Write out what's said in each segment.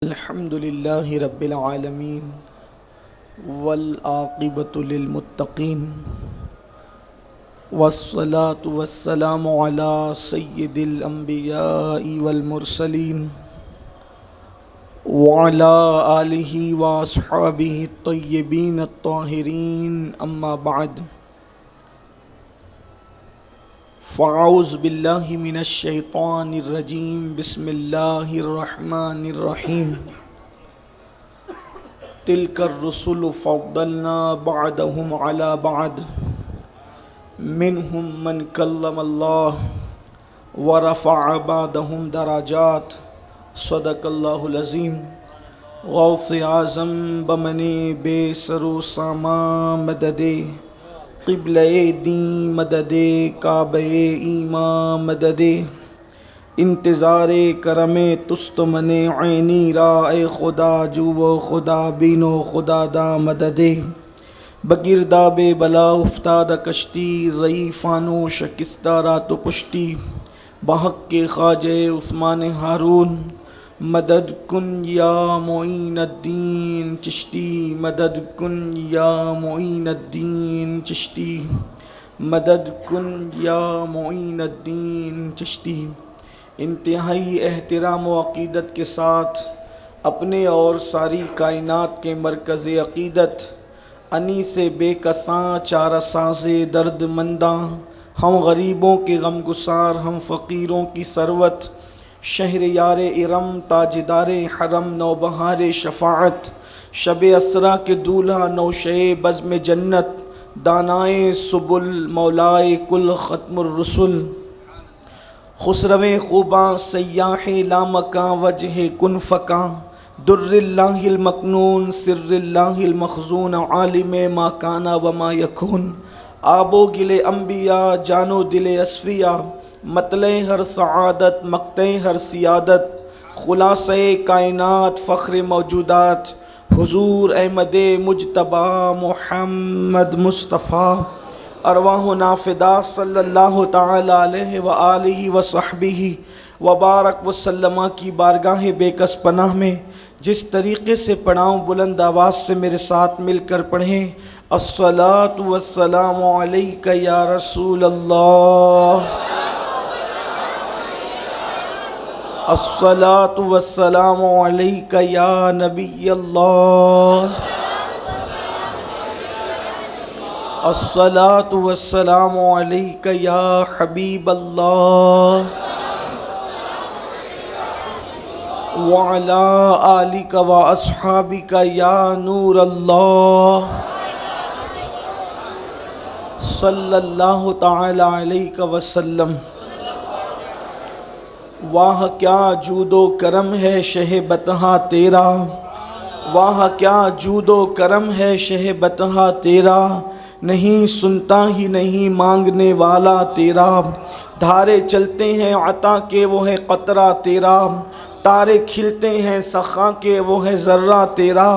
الحمد لله رب العالمين والعاقبة للمتقين والصلاة والسلام على سيد الأنبياء والمرسلين وعلى آله وأصحابه الطيبين الطاهرين أما بعد فأعوذ بالله من الشيطان الرجيم بسم الله الرحمن الرحيم تلك الرسل فضلنا بعضهم على بعض منهم من كلم الله ورفع بعضهم درجات صدق الله العظيم غوث اعظم بمنِ بے سر و سامان مددِ قبلہ دین مدد کعبہ ایمان مدد انتظار کرم تست من عینی را اے خدا جو و خدا بین و خدا دا مدد بگرداب بلا افتاد کشتی ضعیفان و شکستہ رات و پشتی بحق کے خواجہ عثمان ہارون مدد کن یا معین الدین چشتی مدد کن یا معین الدین چشتی مدد کن یا معین الدین چشتی انتہائی احترام و عقیدت کے ساتھ اپنے اور ساری کائنات کے مرکز عقیدت انی سے بے کساں چارہ ساز درد منداں ہم غریبوں کے غم گسار ہم فقیروں کی ثروت شہر یار ارم تاجدار حرم نوبہار شفاعت شب اسرا کے دولہا نوشے بزم جنت دانائے سبل مولائے کل ختم الرسل خسرو خوباں سیاح لامکاں وجہ کن فکاں در اللہ المکنون سر اللہ المخزون عالم ما کانا وما یکون آب و گل انبیاء جان و دل اصفیاء مطلع ہر سعادت مقطع ہر سیادت خلاصہ کائنات فخر موجودات حضور احمد مجتبی محمد مصطفیٰ ارواحنا فدا صلی اللہ تعالی علیہ وآلہ وصحبہ وبارک وسلم کی بارگاہ بے کس پناہ میں جس طریقے سے پڑھاؤں بلند آواز سے میرے ساتھ مل کر پڑھیں الصلاۃ والسلام علیک یا رسول اللہ الصلاۃ والسلام علیک یا نبی اللہ الصلاۃ والسلام علیک یا حبیب اللہ وعلی آلک و اصحابک یا نور اللہ صلی اللہ تعالی علیہ وسلم واہ کیا جود و کرم ہے شہ بطحہ تیرا واہ کیا جود و کرم ہے شہ بطحہ تیرا نہیں سنتا ہی نہیں مانگنے والا تیرا دھارے چلتے ہیں عطا کے وہ ہے قطرہ تیرا تارے کھلتے ہیں سخا کے وہ ہے ذرہ تیرا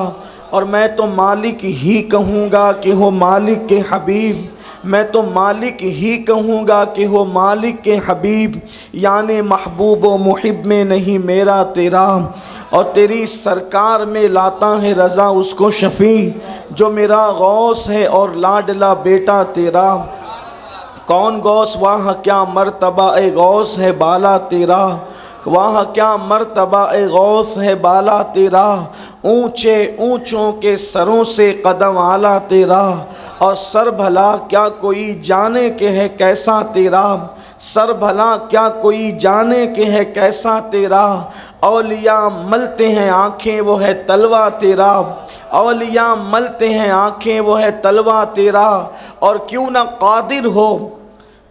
اور میں تو مالک ہی کہوں گا کہ ہو مالک کے حبیب میں تو مالک ہی کہوں گا کہ ہو مالک کے حبیب یعنی محبوب و محب میں نہیں میرا تیرا اور تیری سرکار میں لاتا ہے رضا اس کو شفیع جو میرا غوث ہے اور لاڈلا بیٹا تیرا کون غوث واہ کیا مرتبہ اے غوث ہے بالا تیرا وہاں کیا مرتبہ اے غوث ہے بالا تیرا اونچے اونچوں کے سروں سے قدم اعلیٰ تیرا اور سر بھلا کیا کوئی جانے کہ ہے کیسا تیرا سر بھلا کیا کوئی جانے کہ ہے کیسا تیرا اولیاء ملتے ہیں آنکھیں وہ ہے تلوہ تیرا اولیاء ملتے ہیں آنکھیں وہ ہے تلوہ تیرا اور کیوں نہ قادر ہو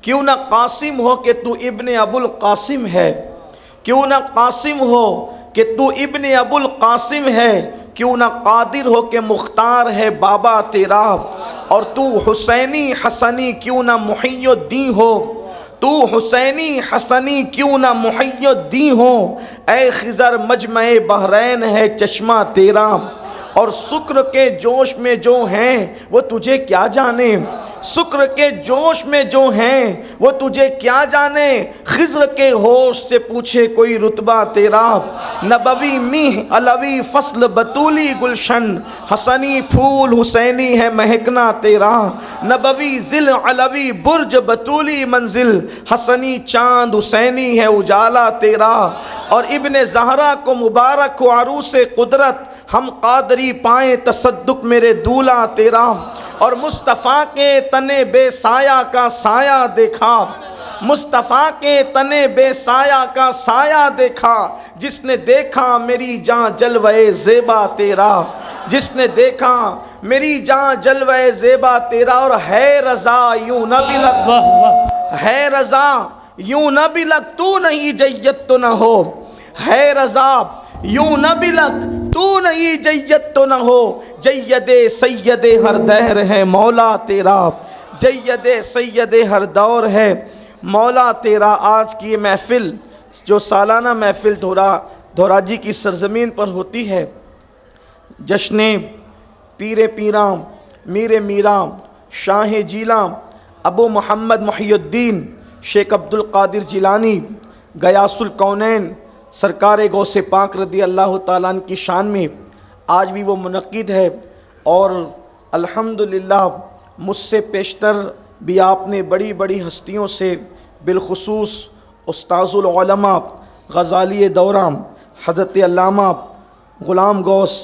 کیوں نہ قاسم ہو کہ تو ابن ابو القاسم ہے کیوں نہ قاسم ہو کہ تو ابن ابو القاسم ہے کیوں نہ قادر ہو کہ مختار ہے بابا تیرا اور تو حسینی حسنی کیوں نہ محی الدین ہو تو حسینی حسنی کیوں نہ محی الدین ہو اے خضر مجمع بحرین ہے چشمہ تیرا اور سکر کے جوش میں جو ہیں وہ تجھے کیا جانے شکر کے جوش میں جو ہیں وہ تجھے کیا جانے، خضر کے ہوش سے پوچھے کوئی رتبہ تیرا، نبوی میہ علوی فصل بطولی گلشن، حسنی پھول حسینی ہے مہکنا تیرا، نبوی ذل علوی برج بطولی منزل، حسنی چاند حسینی ہے اجالا تیرا، اور ابن زہرا کو مبارک ہو عروس قدرت، ہم قادری پائیں تصدق میرے دولہ تیرا، اور مصطفیٰ کے تنے بے سایہ کا سایہ دیکھا، مصطفیٰ کے تنے بے سایہ کا سایہ دیکھا، جس نے دیکھا میری جان جلوے زیبا تیرا، جس نے دیکھا میری جان جلوے زیبا تیرا، اور ہے رضا یوں نہ بھی لگ، ہے رضا یوں نہ بھی لگ تو نہیں جیت تو نہ ہو، ہے رضا یوں نہ بھی لگ تو نہیں جیت تو نہ ہو، جید سید ہر دہر ہے مولا تیرا، جید سید ہر دور ہے مولا تیرا۔ آج کی یہ محفل جو سالانہ محفل دھوراجی کی سرزمین پر ہوتی ہے، جشن پیر پیرام میر میرام شاہ جیلاں ابو محمد محی الدین شیخ عبد القادر جیلانی غیاث الکونین سرکار غوث پاک رضی اللہ تعالیٰ عنہ کی شان میں آج بھی وہ منعقد ہے، اور الحمدللہ مجھ سے پیشتر بھی آپ نے بڑی بڑی ہستیوں سے، بالخصوص استاذ العلماء غزالی دورہ حضرت علامہ غلام غوث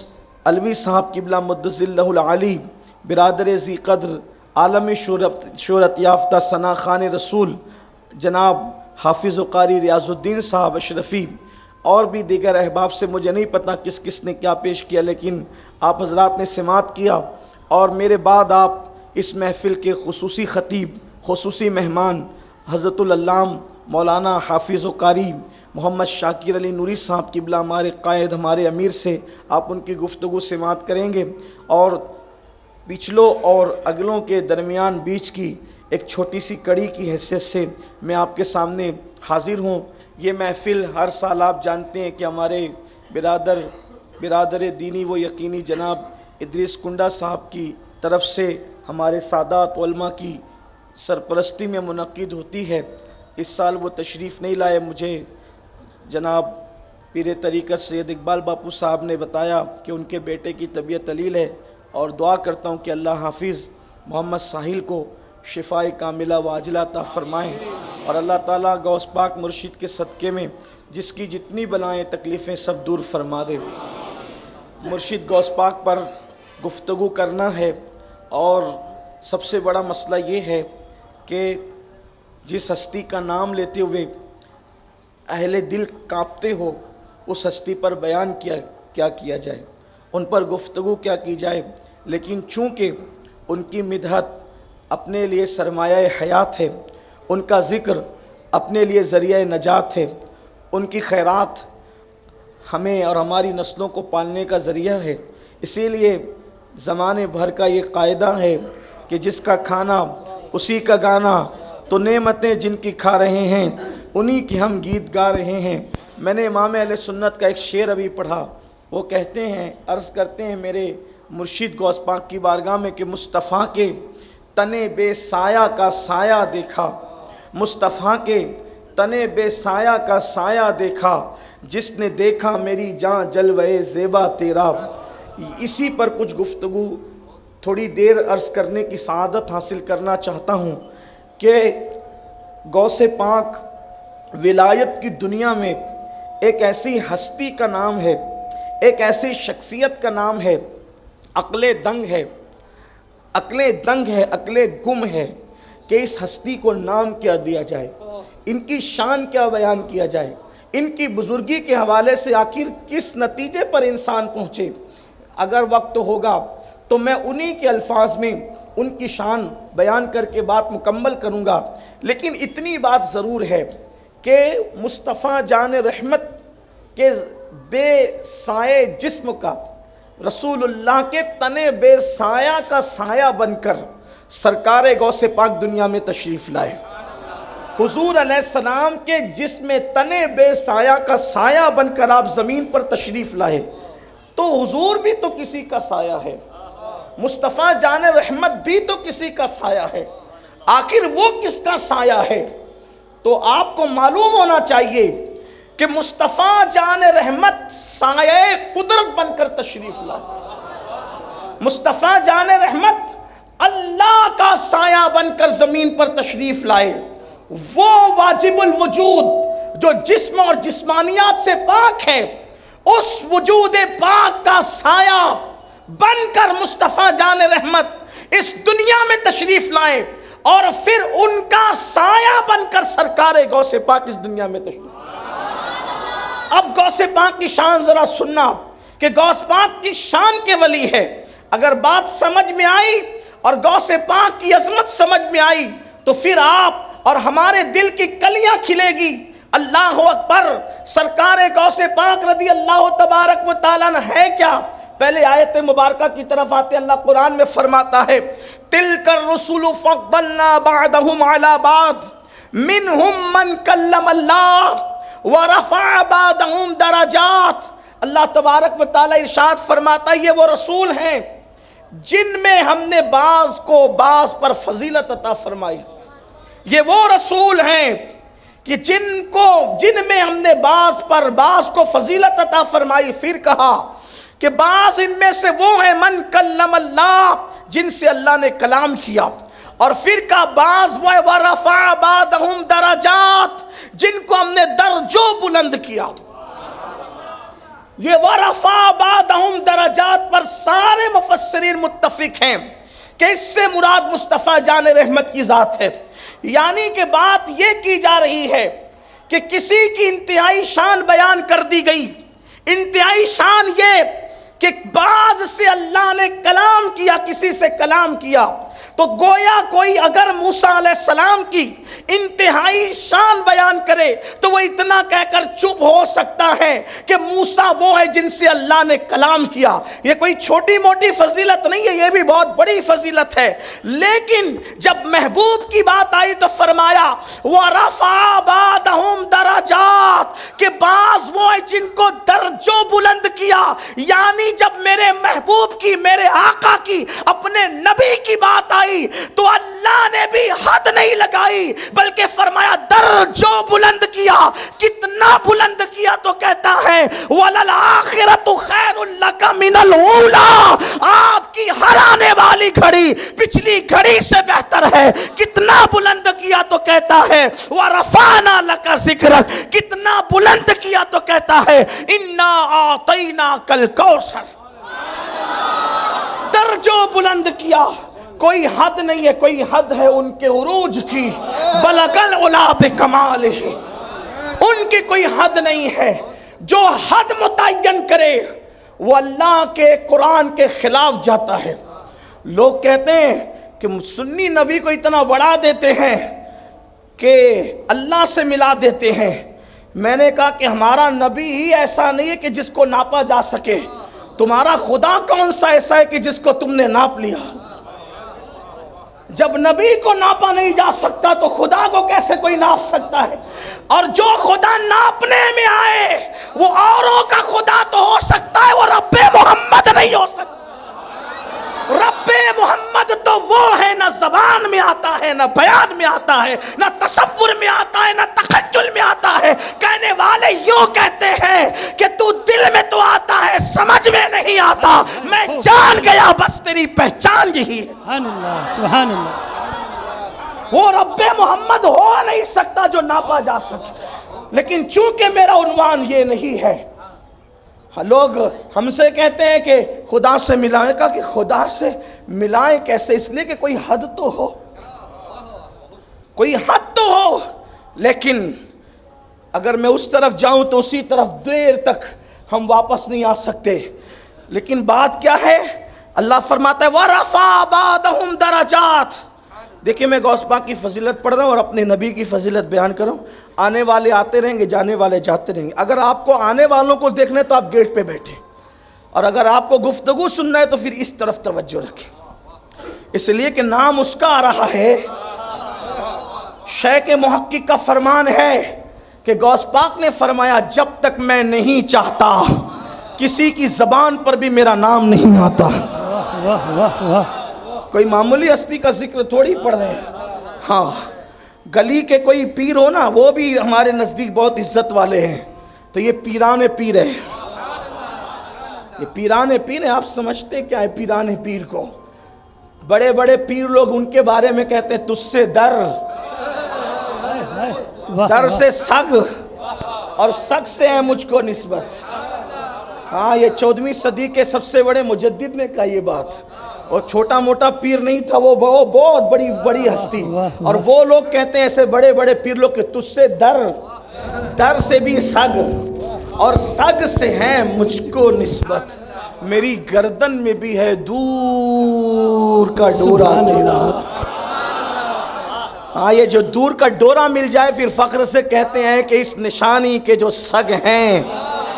علوی صاحب قبلہ مدظ اللہ العالی، برادر ذی قدر عالمی شہرت یافتہ ثنا خان رسول جناب حافظ و قاری ریاض الدین صاحب اشرفی، اور بھی دیگر احباب سے مجھے نہیں پتہ کس کس نے کیا پیش کیا، لیکن آپ حضرات نے سماعت کیا، اور میرے بعد آپ اس محفل کے خصوصی خطیب، خصوصی مہمان حضرت العلام مولانا حافظ و قاری محمد شاکر علی نوری صاحب قبلہ ہمارے قائد، ہمارے امیر سے آپ ان کی گفتگو سماعت کریں گے، اور پچھلوں اور اگلوں کے درمیان بیچ کی ایک چھوٹی سی کڑی کی حیثیت سے میں آپ کے سامنے حاضر ہوں۔ یہ محفل ہر سال آپ جانتے ہیں کہ ہمارے برادر دینی و یقینی جناب ادریس کنڈا صاحب کی طرف سے ہمارے سادات علماء کی سرپرستی میں منعقد ہوتی ہے۔ اس سال وہ تشریف نہیں لائے، مجھے جناب پیر طریقت سید اقبال باپو صاحب نے بتایا کہ ان کے بیٹے کی طبیعت علیل ہے، اور دعا کرتا ہوں کہ اللہ حافظ محمد ساحل کو شفاء کاملہ و عاجلہ عطا فرمائیں، اور اللہ تعالیٰ غوث پاک مرشد کے صدقے میں جس کی جتنی بلائیں تکلیفیں سب دور فرما دے۔ مرشد غوث پاک پر گفتگو کرنا ہے، اور سب سے بڑا مسئلہ یہ ہے کہ جس ہستی کا نام لیتے ہوئے اہل دل کانپتے ہو، اس ہستی پر بیان کیا کیا جائے، ان پر گفتگو کیا کی جائے، لیکن چونکہ ان کی مدحت اپنے لیے سرمایہ حیات ہے، ان کا ذکر اپنے لیے ذریعہ نجات ہے، ان کی خیرات ہمیں اور ہماری نسلوں کو پالنے کا ذریعہ ہے، اسی لیے زمانے بھر کا یہ قاعدہ ہے کہ جس کا کھانا اسی کا گانا، تو نعمتیں جن کی کھا رہے ہیں انہی کی ہم گیت گا رہے ہیں۔ میں نے امام اہل سنت کا ایک شعر ابھی پڑھا، وہ کہتے ہیں، عرض کرتے ہیں میرے مرشد غوث پاک کی بارگاہ میں کہ مصطفیٰ کے تنے بے سایہ کا سایہ دیکھا، مصطفیٰ کے تنے بے سایہ کا سایہ دیکھا، جس نے دیکھا میری جان جلوے زیبا تیرا۔ اسی پر کچھ گفتگو تھوڑی دیر عرض کرنے کی سعادت حاصل کرنا چاہتا ہوں کہ غوث پاک ولایت کی دنیا میں ایک ایسی ہستی کا نام ہے، ایک ایسی شخصیت کا نام ہے، عقل دنگ ہے، عقل گم ہے کہ اس ہستی کو نام کیا دیا جائے، ان کی شان کیا بیان کیا جائے، ان کی بزرگی کے حوالے سے آخر کس نتیجے پر انسان پہنچے۔ اگر وقت ہوگا تو میں انہی کے الفاظ میں ان کی شان بیان کر کے بات مکمل کروں گا، لیکن اتنی بات ضرور ہے کہ مصطفیٰ جان رحمت کے بے سائے جسم کا، رسول اللہ کے تنے بے سایہ کا سایہ بن کر سرکار غوث پاک دنیا میں تشریف لائے۔ حضور علیہ السلام کے جسم تنے بے سایہ کا سایہ بن کر آپ زمین پر تشریف لائے، تو حضور بھی تو کسی کا سایہ ہے، مصطفیٰ جان رحمت بھی تو کسی کا سایہ ہے، آخر وہ کس کا سایہ ہے؟ تو آپ کو معلوم ہونا چاہیے کہ مصطفیٰ جان رحمت سایہ قدرت بن کر تشریف لائے، مصطفیٰ جان رحمت اللہ کا سایہ بن کر زمین پر تشریف لائے، وہ واجب الوجود جو جسم اور جسمانیات سے پاک ہے، اس وجود پاک کا سایہ بن کر مصطفیٰ جان رحمت اس دنیا میں تشریف لائے، اور پھر ان کا سایہ بن کر سرکار غوث پاک اس دنیا میں تشریف لائے۔ اب غوث پاک کی شان ذرا سننا کہ غوث پاک کی شان کے ولی ہے۔ اگر بات سمجھ میں آئی اور غوث پاک کی عظمت سمجھ میں آئی تو پھر آپ اور ہمارے دل کی کلیاں کھلے گی۔ اللہ اکبر، سرکار غوث پاک رضی اللہ تبارک و تعالیٰ عنہ ہے کیا؟ پہلے آیت مبارکہ کی طرف آتے اللہ قرآن میں فرماتا ہے تِلْكَ الرُّسُلُ فَضَّلْنَا بَعْدَهُمْ عَلَى بَعْضٍ مِّنْهُمْ مَنْ كَلَّمَ اللَّهُ وَرَفَعَ بَعْضَهُمْ دَرَجَاتٍ۔ اللہ تبارک و تعالیٰ ارشاد فرماتا ہے یہ وہ رسول ہیں جن میں ہم نے بعض کو بعض پر فضیلت عطا فرمائی، یہ وہ رسول ہیں کہ جن میں ہم نے بعض پر بعض کو فضیلت عطا فرمائی۔ پھر کہا کہ بعض ان میں سے وہ ہیں من کلم اللہ، جن سے اللہ نے کلام کیا، اور پھر کہا بعض وہ ورفع بعضهم درجات، جن کو ہم نے درجوں بلند کیا۔ یہ ورفع بعضهم درجات پر سارے مفسرین متفق ہیں کہ اس سے مراد مصطفیٰ جان رحمت کی ذات ہے، یعنی کہ بات یہ کی جا رہی ہے کہ کسی کی انتہائی شان بیان کر دی گئی۔ انتہائی شان یہ کہ بعض سے اللہ نے کلام کیا، کسی سے کلام کیا، تو گویا کوئی اگر موسیٰ علیہ السلام کی انتہائی شان بیان کرے تو وہ اتنا کہہ کر چپ ہو سکتا ہے کہ موسیٰ وہ ہے جن سے اللہ نے کلام کیا۔ یہ کوئی چھوٹی موٹی فضیلت نہیں ہے، یہ بھی بہت بڑی فضیلت ہے۔ لیکن جب محبوب کی بات آئی تو فرمایا وَرَفَعَ بَعْضَهُمْ دَرَجَاتٍ، کہ بعض وہ ہے جن کو درجوں بلند کیا۔ یعنی جب میرے محبوب کی، میرے آقا کی، اپنے نبی کی بات آئی تو اللہ نے بھی حد نہیں لگائی بلکہ فرمایا درجوں بلند کیا۔ کتنا بلند کیا تو کہتا ہے وَلَلْآخِرَةُ خَيْرٌ لَكَ مِنَ الْأُولَىٰ، آپ کی ہر آنے والی گھڑی پچھلی گھڑی سے بہتر ہے۔ کتنا بلند کیا تو کہتا ہے وَرَفَعْنَا لَكَ ذِكْرَكَ، کتنا بلند کیا تو کہتا ہے إِنَّا أَعْطَيْنَاكَ الْكَوْثَرَ، درجوں بلند کیا۔ کوئی حد نہیں ہے، کوئی حد ہے ان کے عروج کی، بلغ العلا بکمالہ، ان کی کوئی حد نہیں ہے۔ جو حد متعین کرے وہ اللہ کے قرآن کے خلاف جاتا ہے۔ لوگ کہتے ہیں کہ سنی نبی کو اتنا بڑھا دیتے ہیں کہ اللہ سے ملا دیتے ہیں۔ میں نے کہا کہ ہمارا نبی ہی ایسا نہیں ہے کہ جس کو ناپا جا سکے، تمہارا خدا کون سا ایسا ہے کہ جس کو تم نے ناپ لیا؟ جب نبی کو ناپا نہیں جا سکتا تو خدا کو کیسے کوئی ناپ سکتا ہے؟ اور جو خدا ناپنے میں آئے وہ اوروں کا خدا تو ہو سکتا ہے، وہ رب محمد نہیں ہو سکتا۔ رب محمد تو وہ ہے نہ زبان میں آتا ہے، نہ بیان میں آتا ہے، نہ تصور میں آتا ہے، نہ تخیل میں آتا ہے۔ کہنے والے یوں کہتے ہیں کہ تو دل میں تو آتا ہے، سمجھ میں نہیں آتا، میں جان گیا بس تیری پہچان یہی ہے۔ سبحان اللہ، سبحان اللہ۔ وہ رب محمد ہو نہیں سکتا جو ناپا جا سکے، لیکن چونکہ میرا عنوان یہ نہیں ہے، لوگ ہم سے کہتے ہیں کہ خدا سے ملائیں، کہا کہ خدا سے ملائیں کیسے؟ اس لیے کہ کوئی حد تو ہو، کوئی حد تو ہو۔ لیکن اگر میں اس طرف جاؤں تو اسی طرف دیر تک ہم واپس نہیں آ سکتے۔ لیکن بات کیا ہے؟ اللہ فرماتا ہے وَرَفَعَ بَعْضَهُمْ دَرَجَاتٍ۔ دیکھیں میں غوث پاک کی فضیلت پڑھ رہا ہوں اور اپنے نبی کی فضیلت بیان کروں۔ آنے والے آتے رہیں گے، جانے والے جاتے رہیں گے۔ اگر آپ کو آنے والوں کو دیکھنا ہے تو آپ گیٹ پہ بیٹھیں، اور اگر آپ کو گفتگو سننا ہے تو پھر اس طرف توجہ رکھیں، اس لیے کہ نام اس کا آ رہا ہے۔ شیخ محقق کا فرمان ہے کہ غوث پاک نے فرمایا جب تک میں نہیں چاہتا کسی کی زبان پر بھی میرا نام نہیں آتا۔ واہ واہ واہ. کوئی معمولی ہستی کا ذکر تھوڑی پڑھ رہے ہیں. ہاں گلی کے کوئی پیر ہو نا وہ بھی ہمارے نزدیک بہت عزت والے ہیں. تو یہ پیران پیر ہے. یہ پیران پیر ہیں. آپ سمجھتے کیا ہے پیران پیر کو؟ بڑے بڑے پیر لوگ ان کے بارے میں کہتے ہیں تجھ سے در، در سے سگ، اور سگ سے ہے مجھ کو نسبت. ہاں یہ 14ویں صدی کے سب سے بڑے مجدد نے کہا یہ بات. اور چھوٹا موٹا پیر نہیں تھا وہ بہت بڑی بڑی ہستی. اور وہ لوگ کہتے ہیں ایسے بڑے بڑے پیر لوگ کہ تجھ سے در، در سے بھی سگ، اور سگ سے ہے مجھ کو نسبت. میری گردن میں بھی ہے دور کا ڈورا تیرا. ہاں یہ جو دور کا ڈورا مل جائے پھر فخر سے کہتے ہیں کہ اس نشانی کے جو سگ ہیں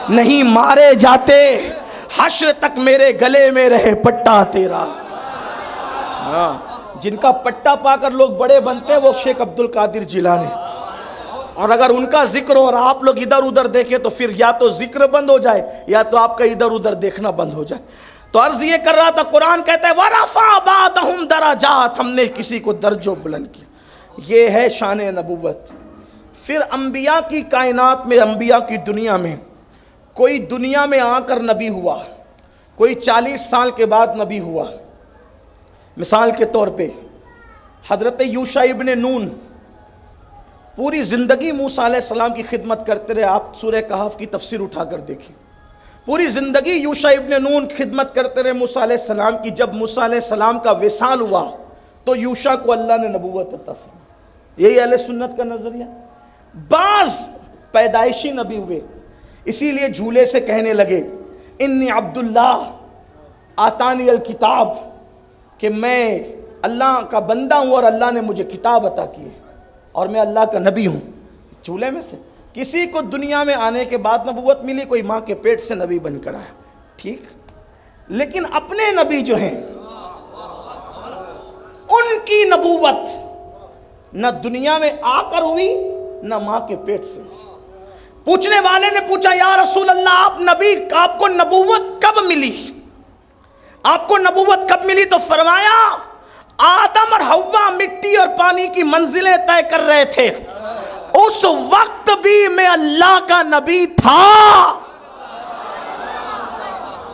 نہیں مارے جاتے، حشر تک میرے گلے میں رہے پٹا تیرا. ہاں جن کا پٹا پا کر لوگ بڑے بنتے ہیں وہ شیخ عبد القادر جیلانی. اور اگر ان کا ذکر ہو اور آپ لوگ ادھر ادھر دیکھیں تو پھر یا تو ذکر بند ہو جائے یا تو آپ کا ادھر ادھر دیکھنا بند ہو جائے. تو عرض یہ کر رہا تھا قرآن کہتا ہے وَرَفَعَ بَعْضَهُمْ دَرَجَاتٍ، ہم نے کسی کو درجوں بلند کیا. یہ ہے شان نبوت. پھر انبیاء کی کائنات میں، انبیاء کی دنیا میں کوئی دنیا میں آ کر نبی ہوا، کوئی 40 سال کے بعد نبی ہوا. مثال کے طور پہ حضرت یوشع ابن نون پوری زندگی موسیٰ علیہ السلام کی خدمت کرتے رہے. آپ سورہ کہف کی تفسیر اٹھا کر دیکھیں. پوری زندگی یوشع ابن نون خدمت کرتے رہے موسیٰ علیہ السلام کی. جب موسیٰ علیہ السلام کا وصال ہوا تو یوشع کو اللہ نے نبوت عطا فرمائی. یہی اہل سنت کا نظریہ. بعض پیدائشی نبی ہوئے، اسی لیے جھولے سے کہنے لگے انی عبداللہ آتانی الکتاب، کہ میں اللہ کا بندہ ہوں اور اللہ نے مجھے کتاب عطا کی ہے اور میں اللہ کا نبی ہوں. جھولے میں سے کسی کو دنیا میں آنے کے بعد نبوت ملی، کوئی ماں کے پیٹ سے نبی بن کر آیا، ٹھیک. لیکن اپنے نبی جو ہیں ان کی نبوت نہ دنیا میں آ کر ہوئی نہ ماں کے پیٹ سے. پوچھنے والے نے پوچھا یا رسول اللہ آپ نبی، آپ کو نبوت کب ملی؟ آپ کو نبوت کب ملی؟ تو فرمایا آدم اور حوا مٹی اور پانی کی منزلیں طے کر رہے تھے، اس وقت بھی میں اللہ کا نبی تھا.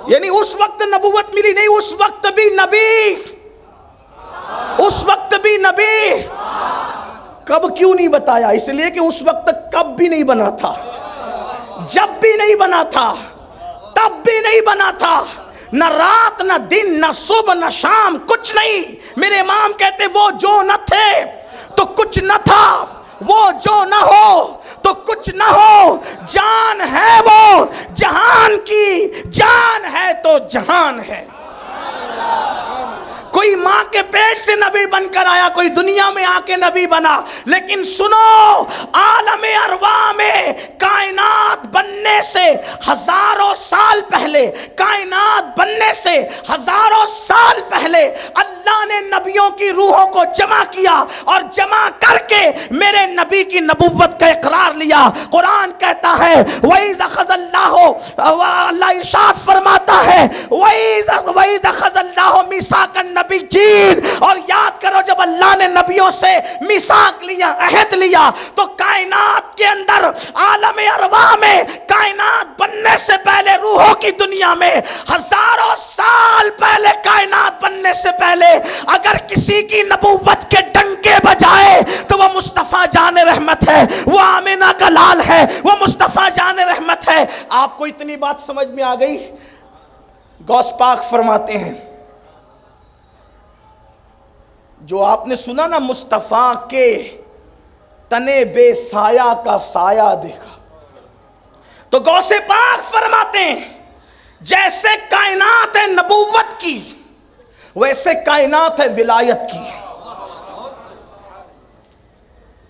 یعنی اس وقت نبوت ملی نہیں، اس وقت بھی نبی، اس وقت بھی نبی. کب کیوں نہیں بتایا؟ اس لیے کہ اس وقت کب بھی نہیں بنا تھا، جب بھی نہیں بنا تھا، تب بھی نہیں بنا تھا. نہ رات نہ دن نہ صبح نہ شام، کچھ نہیں. میرے امام کہتے وہ جو نہ تھے تو کچھ نہ تھا، وہ جو نہ ہو تو کچھ نہ ہو. جان ہے وہ جہان کی، جان ہے تو جہان ہے. کوئی ماں کے پیٹ سے نبی بن کر آیا، کوئی دنیا میں آ کے نبی بنا. لیکن سنو، عالم ارواح میں کائنات بننے سے ہزاروں سال پہلے، کائنات بننے سے ہزاروں سال پہلے اللہ نے نبیوں کی روحوں کو جمع کیا اور جمع کر کے میرے نبی کی نبوت کا اقرار لیا. قرآن کہتا ہے وَإِذَا أَخَذَ اللَّهُ، اللہ ارشاد فرماتا ہے وَإِذَا أَخَذَ اللَّهُ مِيثَاقَ النَّبِيِّينَ، اور یاد کرو جب اللہ نے نبیوں سے میثاق لیا، عہد لیا، تو کائنات کے اندر عالم ارواح میں کائنات بننے سے پہلے، روحوں کی دنیا میں ہزاروں سال پہلے، کائنات بننے سے پہلے اگر کسی کی نبوت کے ڈنکے بجائے تو وہ مصطفیٰ جان رحمت ہے، وہ آمینہ کا لال ہے، وہ مصطفیٰ جان رحمت ہے. آپ کو اتنی بات سمجھ میں آ گئی؟ غوث پاک فرماتے ہیں جو آپ نے سنا نا مصطفیٰ کے تنے بے سایہ کا سایہ دیکھا، تو غوث پاک فرماتے ہیں جیسے کائنات ہے نبوت کی، ویسے کائنات ہے ولایت کی.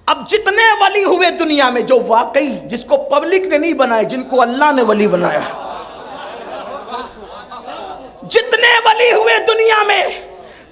اب جتنے ولی ہوئے دنیا میں جو واقعی، جس کو پبلک نے نہیں بنائے، جن کو اللہ نے ولی بنایا، جتنے ولی ہوئے دنیا میں،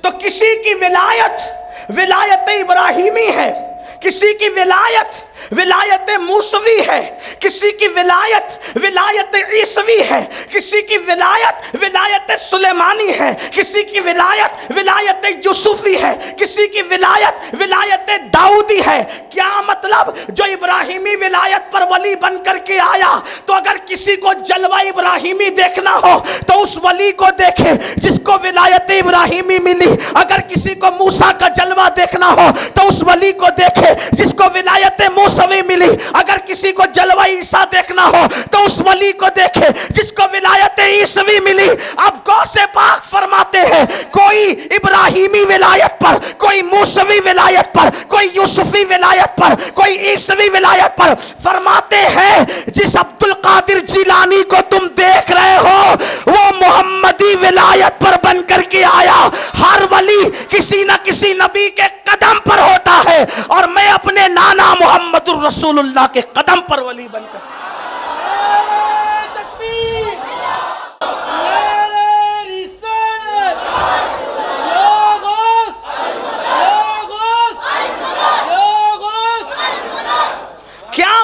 تو کسی کی ولایت ابراہیمی ہے، کسی کی ولایت ولایت موسوی ہے، کسی کی ولایت عیسوی ہے، کسی کی ولایت سلیمانی ہے، کسی کی ولایت یوسفی ہے، کسی کی ولایت داؤدی ہے۔ کیا مطلب؟ جو ابراہیمی ولایت پر ولی بن کر کے آیا، تو اگر کسی کو جلوہ ابراہیمی دیکھنا ہو تو اس ولی کو دیکھے جس کو ولایت ابراہیمی ملی۔ اگر کسی کو موسیٰ کا جلوہ دیکھنا ہو تو اس ولی کو دیکھے جس کو ولایت موسوی ملی۔ اگر کسی کو جلوہ عیسیٰ دیکھنا ہو تو اس ولی کو دیکھے جس کو ولایت عیسوی ملی۔ اب غوث پاک فرماتے ہیں کوئی ابراہیمی ولایت پر، کوئی موسوی ولایت پر، کوئی یوسفی ولایت پر، کوئی عیسوی ولایت پر، فرماتے ہیں جس عبد القادر جیلانی کو تم دیکھ رہے ہو وہ محمدی ولایت پر بن کر کے آیا۔ ہر ولی کسی نہ کسی نبی کے قدم پر ہوتا ہے، اور میں اپنے نانا محمد الرسول اللہ کے قدم پر ولی بن کر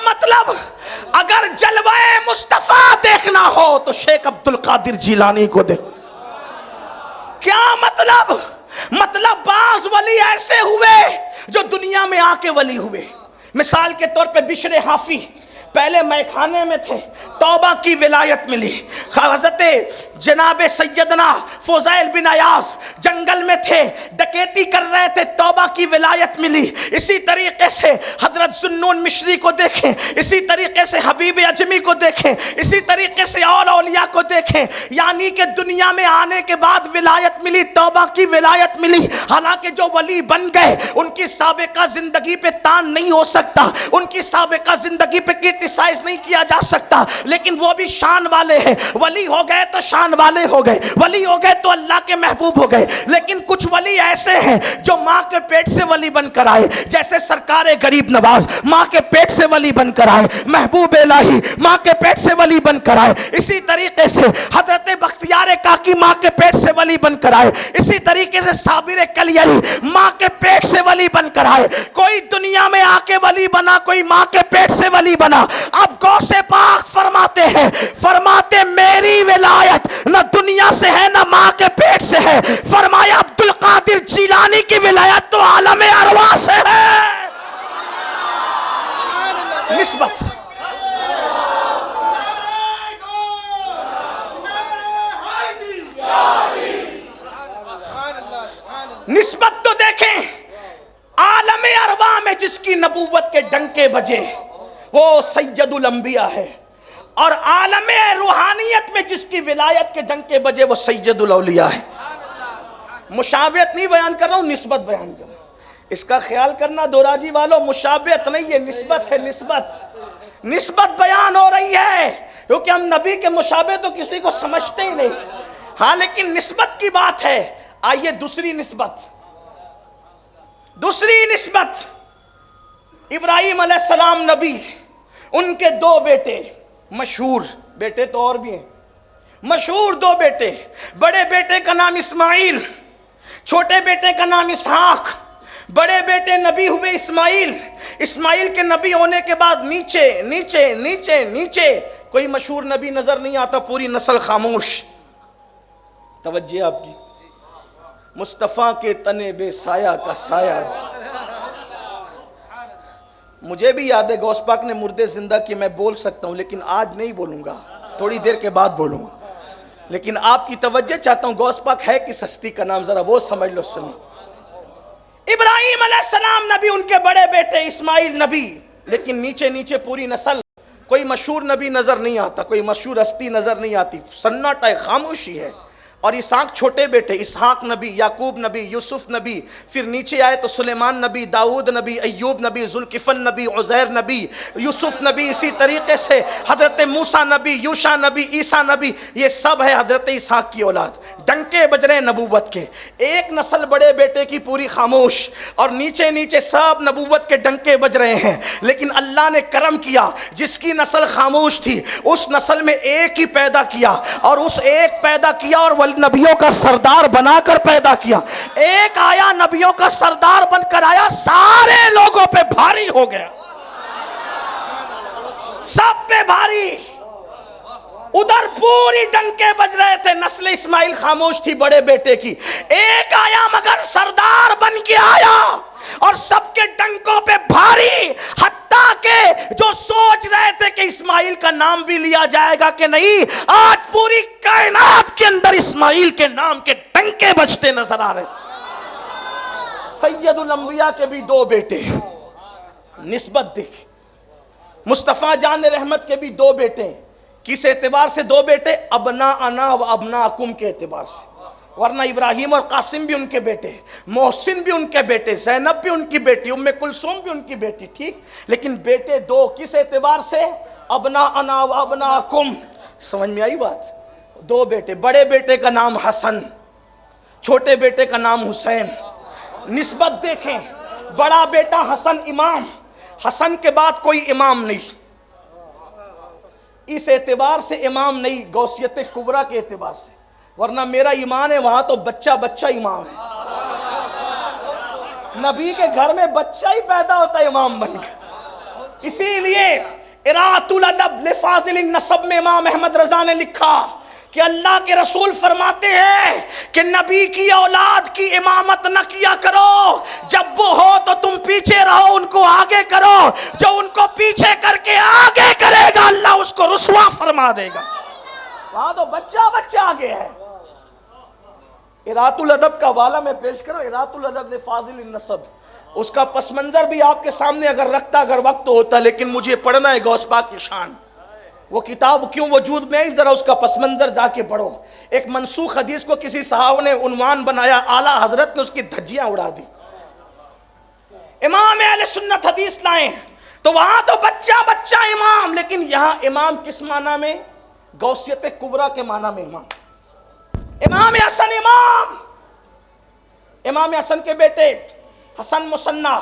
مطلب اگر جلوہ مصطفیٰ دیکھنا ہو تو شیخ عبد القادر جیلانی کو دیکھ۔ کیا مطلب؟ مطلب بعض ولی ایسے ہوئے جو دنیا میں آ کے ولی ہوئے۔ مثال کے طور پہ بشر حافی پہلے میخانے میں تھے، توبہ کی ولایت ملی۔ حضرت جناب سیدنا فضیل بن عیاض جنگل میں تھے، ڈکیتی کر رہے تھے، توبہ کی ولایت ملی۔ اسی طریقے سے حضرت ذوالنون مشری کو دیکھیں، اسی طریقے سے حبیب اجمی کو دیکھیں، اسی طریقے سے اور اولیاء کو دیکھیں، یعنی کہ دنیا میں آنے کے بعد ولایت ملی، توبہ کی ولایت ملی۔ حالانکہ جو ولی بن گئے ان کی سابقہ زندگی پہ تان نہیں ہو سکتا، ان کی سابقہ زندگی پہ کرٹیسائز نہیں کیا جا سکتا، لیکن وہ بھی شان والے ہیں۔ ولی ہو گئے تو شان والے ہو گئے، ولی ہو گئے تو اللہ کے محبوب ہو گئے۔ لیکن کچھ ولی ایسے ہیں جو ماں کے پیٹ سے ولی بن کر آئے، جیسے سرکار غریب نواز ماں کے پیٹ سے ولی بن کر آئے، محبوب الہی ماں کے پیٹ سے ولی بن کر آئے۔ اسی طریقے سے حضرت بختیار کاکی ماں کے پیٹ سے ولی بن کر آئے۔ اسی طریقے سے صابر کلیلی ماں کے پیٹ سے ولی بن کر آئے۔ کوئی دنیا میں آ کے ولی بنا، کوئی ماں کے پیٹ سے ولی بنا۔ اب غوث پاک فرماتے ہیں، فرماتے میری ولایت نہ دنیا سے ہے نہ ماں کے پیٹ سے ہے۔ فرمایا عبد القادر جیلانی کی ولایت تو عالم ارواح سے ہے۔ نسبت نسبت تو دیکھیں، عالم ارواح میں جس کی نبوت کے ڈنکے بجے وہ سید الانبیاء ہے، اور عالم روحانیت میں جس کی ولایت کے ڈنکے بجے وہ سید الاولیاء ہے۔ مشابہت نہیں بیان کر رہا ہوں، نسبت بیان کر رہا ہوں۔ اس کا خیال کرنا دوراجی والوں، مشابہت نہیں ہے، نسبت ہے۔ نسبت بیان ہو رہی ہے، کیونکہ ہم نبی کے مشابہ تو کسی کو سمجھتے ہی نہیں۔ ہاں لیکن نسبت کی بات ہے۔ آئیے دوسری نسبت، ابراہیم علیہ السلام نبی، ان کے دو بیٹے، مشہور بیٹے تو اور بھی ہیں، مشہور دو بیٹے، بڑے بیٹے کا نام اسماعیل، چھوٹے بیٹے کا نام اسحاق۔ بڑے بیٹے نبی ہوئے اسماعیل کے نبی ہونے کے بعد نیچے کوئی مشہور نبی نظر نہیں آتا، پوری نسل خاموش۔ توجہ آپ کی، مصطفیٰ کے تنے بے سایہ کا سایہ۔ مجھے بھی یاد ہے غوث پاک نے مردے زندہ کی، میں بول سکتا ہوں لیکن آج نہیں بولوں گا، تھوڑی دیر کے بعد بولوں گا۔ لیکن آپ کی توجہ چاہتا ہوں، غوث پاک ہے کس ہستی کا نام، ذرا وہ سمجھ لو۔ سنو، ابراہیم علیہ السلام نبی، ان کے بڑے بیٹے اسماعیل نبی، لیکن نیچے پوری نسل کوئی مشہور نبی نظر نہیں آتا، کوئی مشہور ہستی نظر نہیں آتی، سناٹا ہے، خاموشی ہے۔ اور اسحاق چھوٹے بیٹے، اسحاق نبی، یعقوب نبی، یوسف نبی، پھر نیچے آئے تو سلیمان نبی، داؤد نبی، ایوب نبی، ذوالکفل نبی، عزیر نبی، یوسف نبی، اسی طریقے سے حضرت موسیٰ نبی، یوشع نبی، عیسیٰ نبی، یہ سب ہے حضرت اسحاق کی اولاد۔ ڈنکے بج رہے نبوت کے، ایک نسل بڑے بیٹے کی پوری خاموش، اور نیچے سب نبوت کے ڈنکے بج رہے ہیں۔ لیکن اللہ نے کرم کیا، جس کی نسل خاموش تھی اس نسل میں ایک ہی پیدا کیا، اور اس ایک پیدا کیا اور نبیوں کا سردار بنا کر پیدا کیا۔ ایک آیا نبیوں کا سردار بن کر آیا، سارے لوگوں پہ بھاری ہو گیا۔ سب پہ بھاری. ادھر پوری ڈنکے بج رہے تھے. نسل اسماعیل خاموش تھی بڑے بیٹے کی. ایک آیا مگر سردار بن کے آیا اور سب کے ڈنکوں پہ بھاری. حتیٰ کہ جو سوچ رہے تھے کہ اسماعیل کا نام بھی لیا جائے گا کہ نہیں, آج پوری کائنات کے اندر اسماعیل کے نام کے ڈنکے بجتے نظر آ رہے. سید الانبیاء کے بھی 2 بیٹے. نسبت دیکھ. مصطفیٰ جان رحمت کے بھی 2 بیٹے. کس اعتبار سے 2 بیٹے؟ ابناءنا و ابناءکم کے اعتبار سے. ورنہ ابراہیم اور قاسم بھی ان کے بیٹے, محسن بھی ان کے بیٹے, زینب بھی ان کی بیٹی, ام کلثوم بھی ان کی بیٹی. ٹھیک, لیکن بیٹے 2 کس اعتبار سے؟ ابناءنا و ابناءکم. سمجھ میں آئی بات؟ 2 بیٹے. بڑے بیٹے کا نام حسن, چھوٹے بیٹے کا نام حسین. نسبت دیکھیں, بڑا بیٹا حسن امام. حسن کے بعد کوئی امام نہیں. اس اعتبار سے امام نہیں, غوثیت کبریٰ کے اعتبار سے. ورنہ میرا ایمان ہے وہاں تو بچہ بچہ امام ہے. نبی کے گھر میں بچہ ہی پیدا ہوتا ہے امام بن کے. اسی لیے اراۃ الادب لفاضل النسب میں امام احمد رضا نے لکھا کہ اللہ کے رسول فرماتے ہیں کہ نبی کی اولاد کی امامت نہ کیا کرو. جب وہ ہو تو تم پیچھے رہو, ان کو آگے کرو. جو ان کو پیچھے کر کے آگے کرے گا اللہ اس کو رسوا فرما دے گا. وہاں تو بچہ بچہ آگے ہے. اراۃ الادب کا والا میں پیش کروں, اراۃ الادب لفاضل النسب. اس کا پس منظر بھی آپ کے سامنے اگر رکھتا, اگر وقت ہوتا, لیکن مجھے پڑھنا ہے غوث پاک کی شان. وہ کتاب کیوں وجود میں ہے, ذرا اس کا پس منظر جا کے پڑھو. ایک منسوخ حدیث کو کسی صحابہ نے عنوان بنایا, اعلیٰ حضرت نے اس کی دھجیاں اڑا دی. امام اہل سنت حدیث لائیں تو وہاں تو بچہ بچہ امام, لیکن یہاں امام کس معنی میں؟ غوثیت کبریٰ کے معنی میں امام. امام حسن امام. امام حسن کے بیٹے حسن مصنع,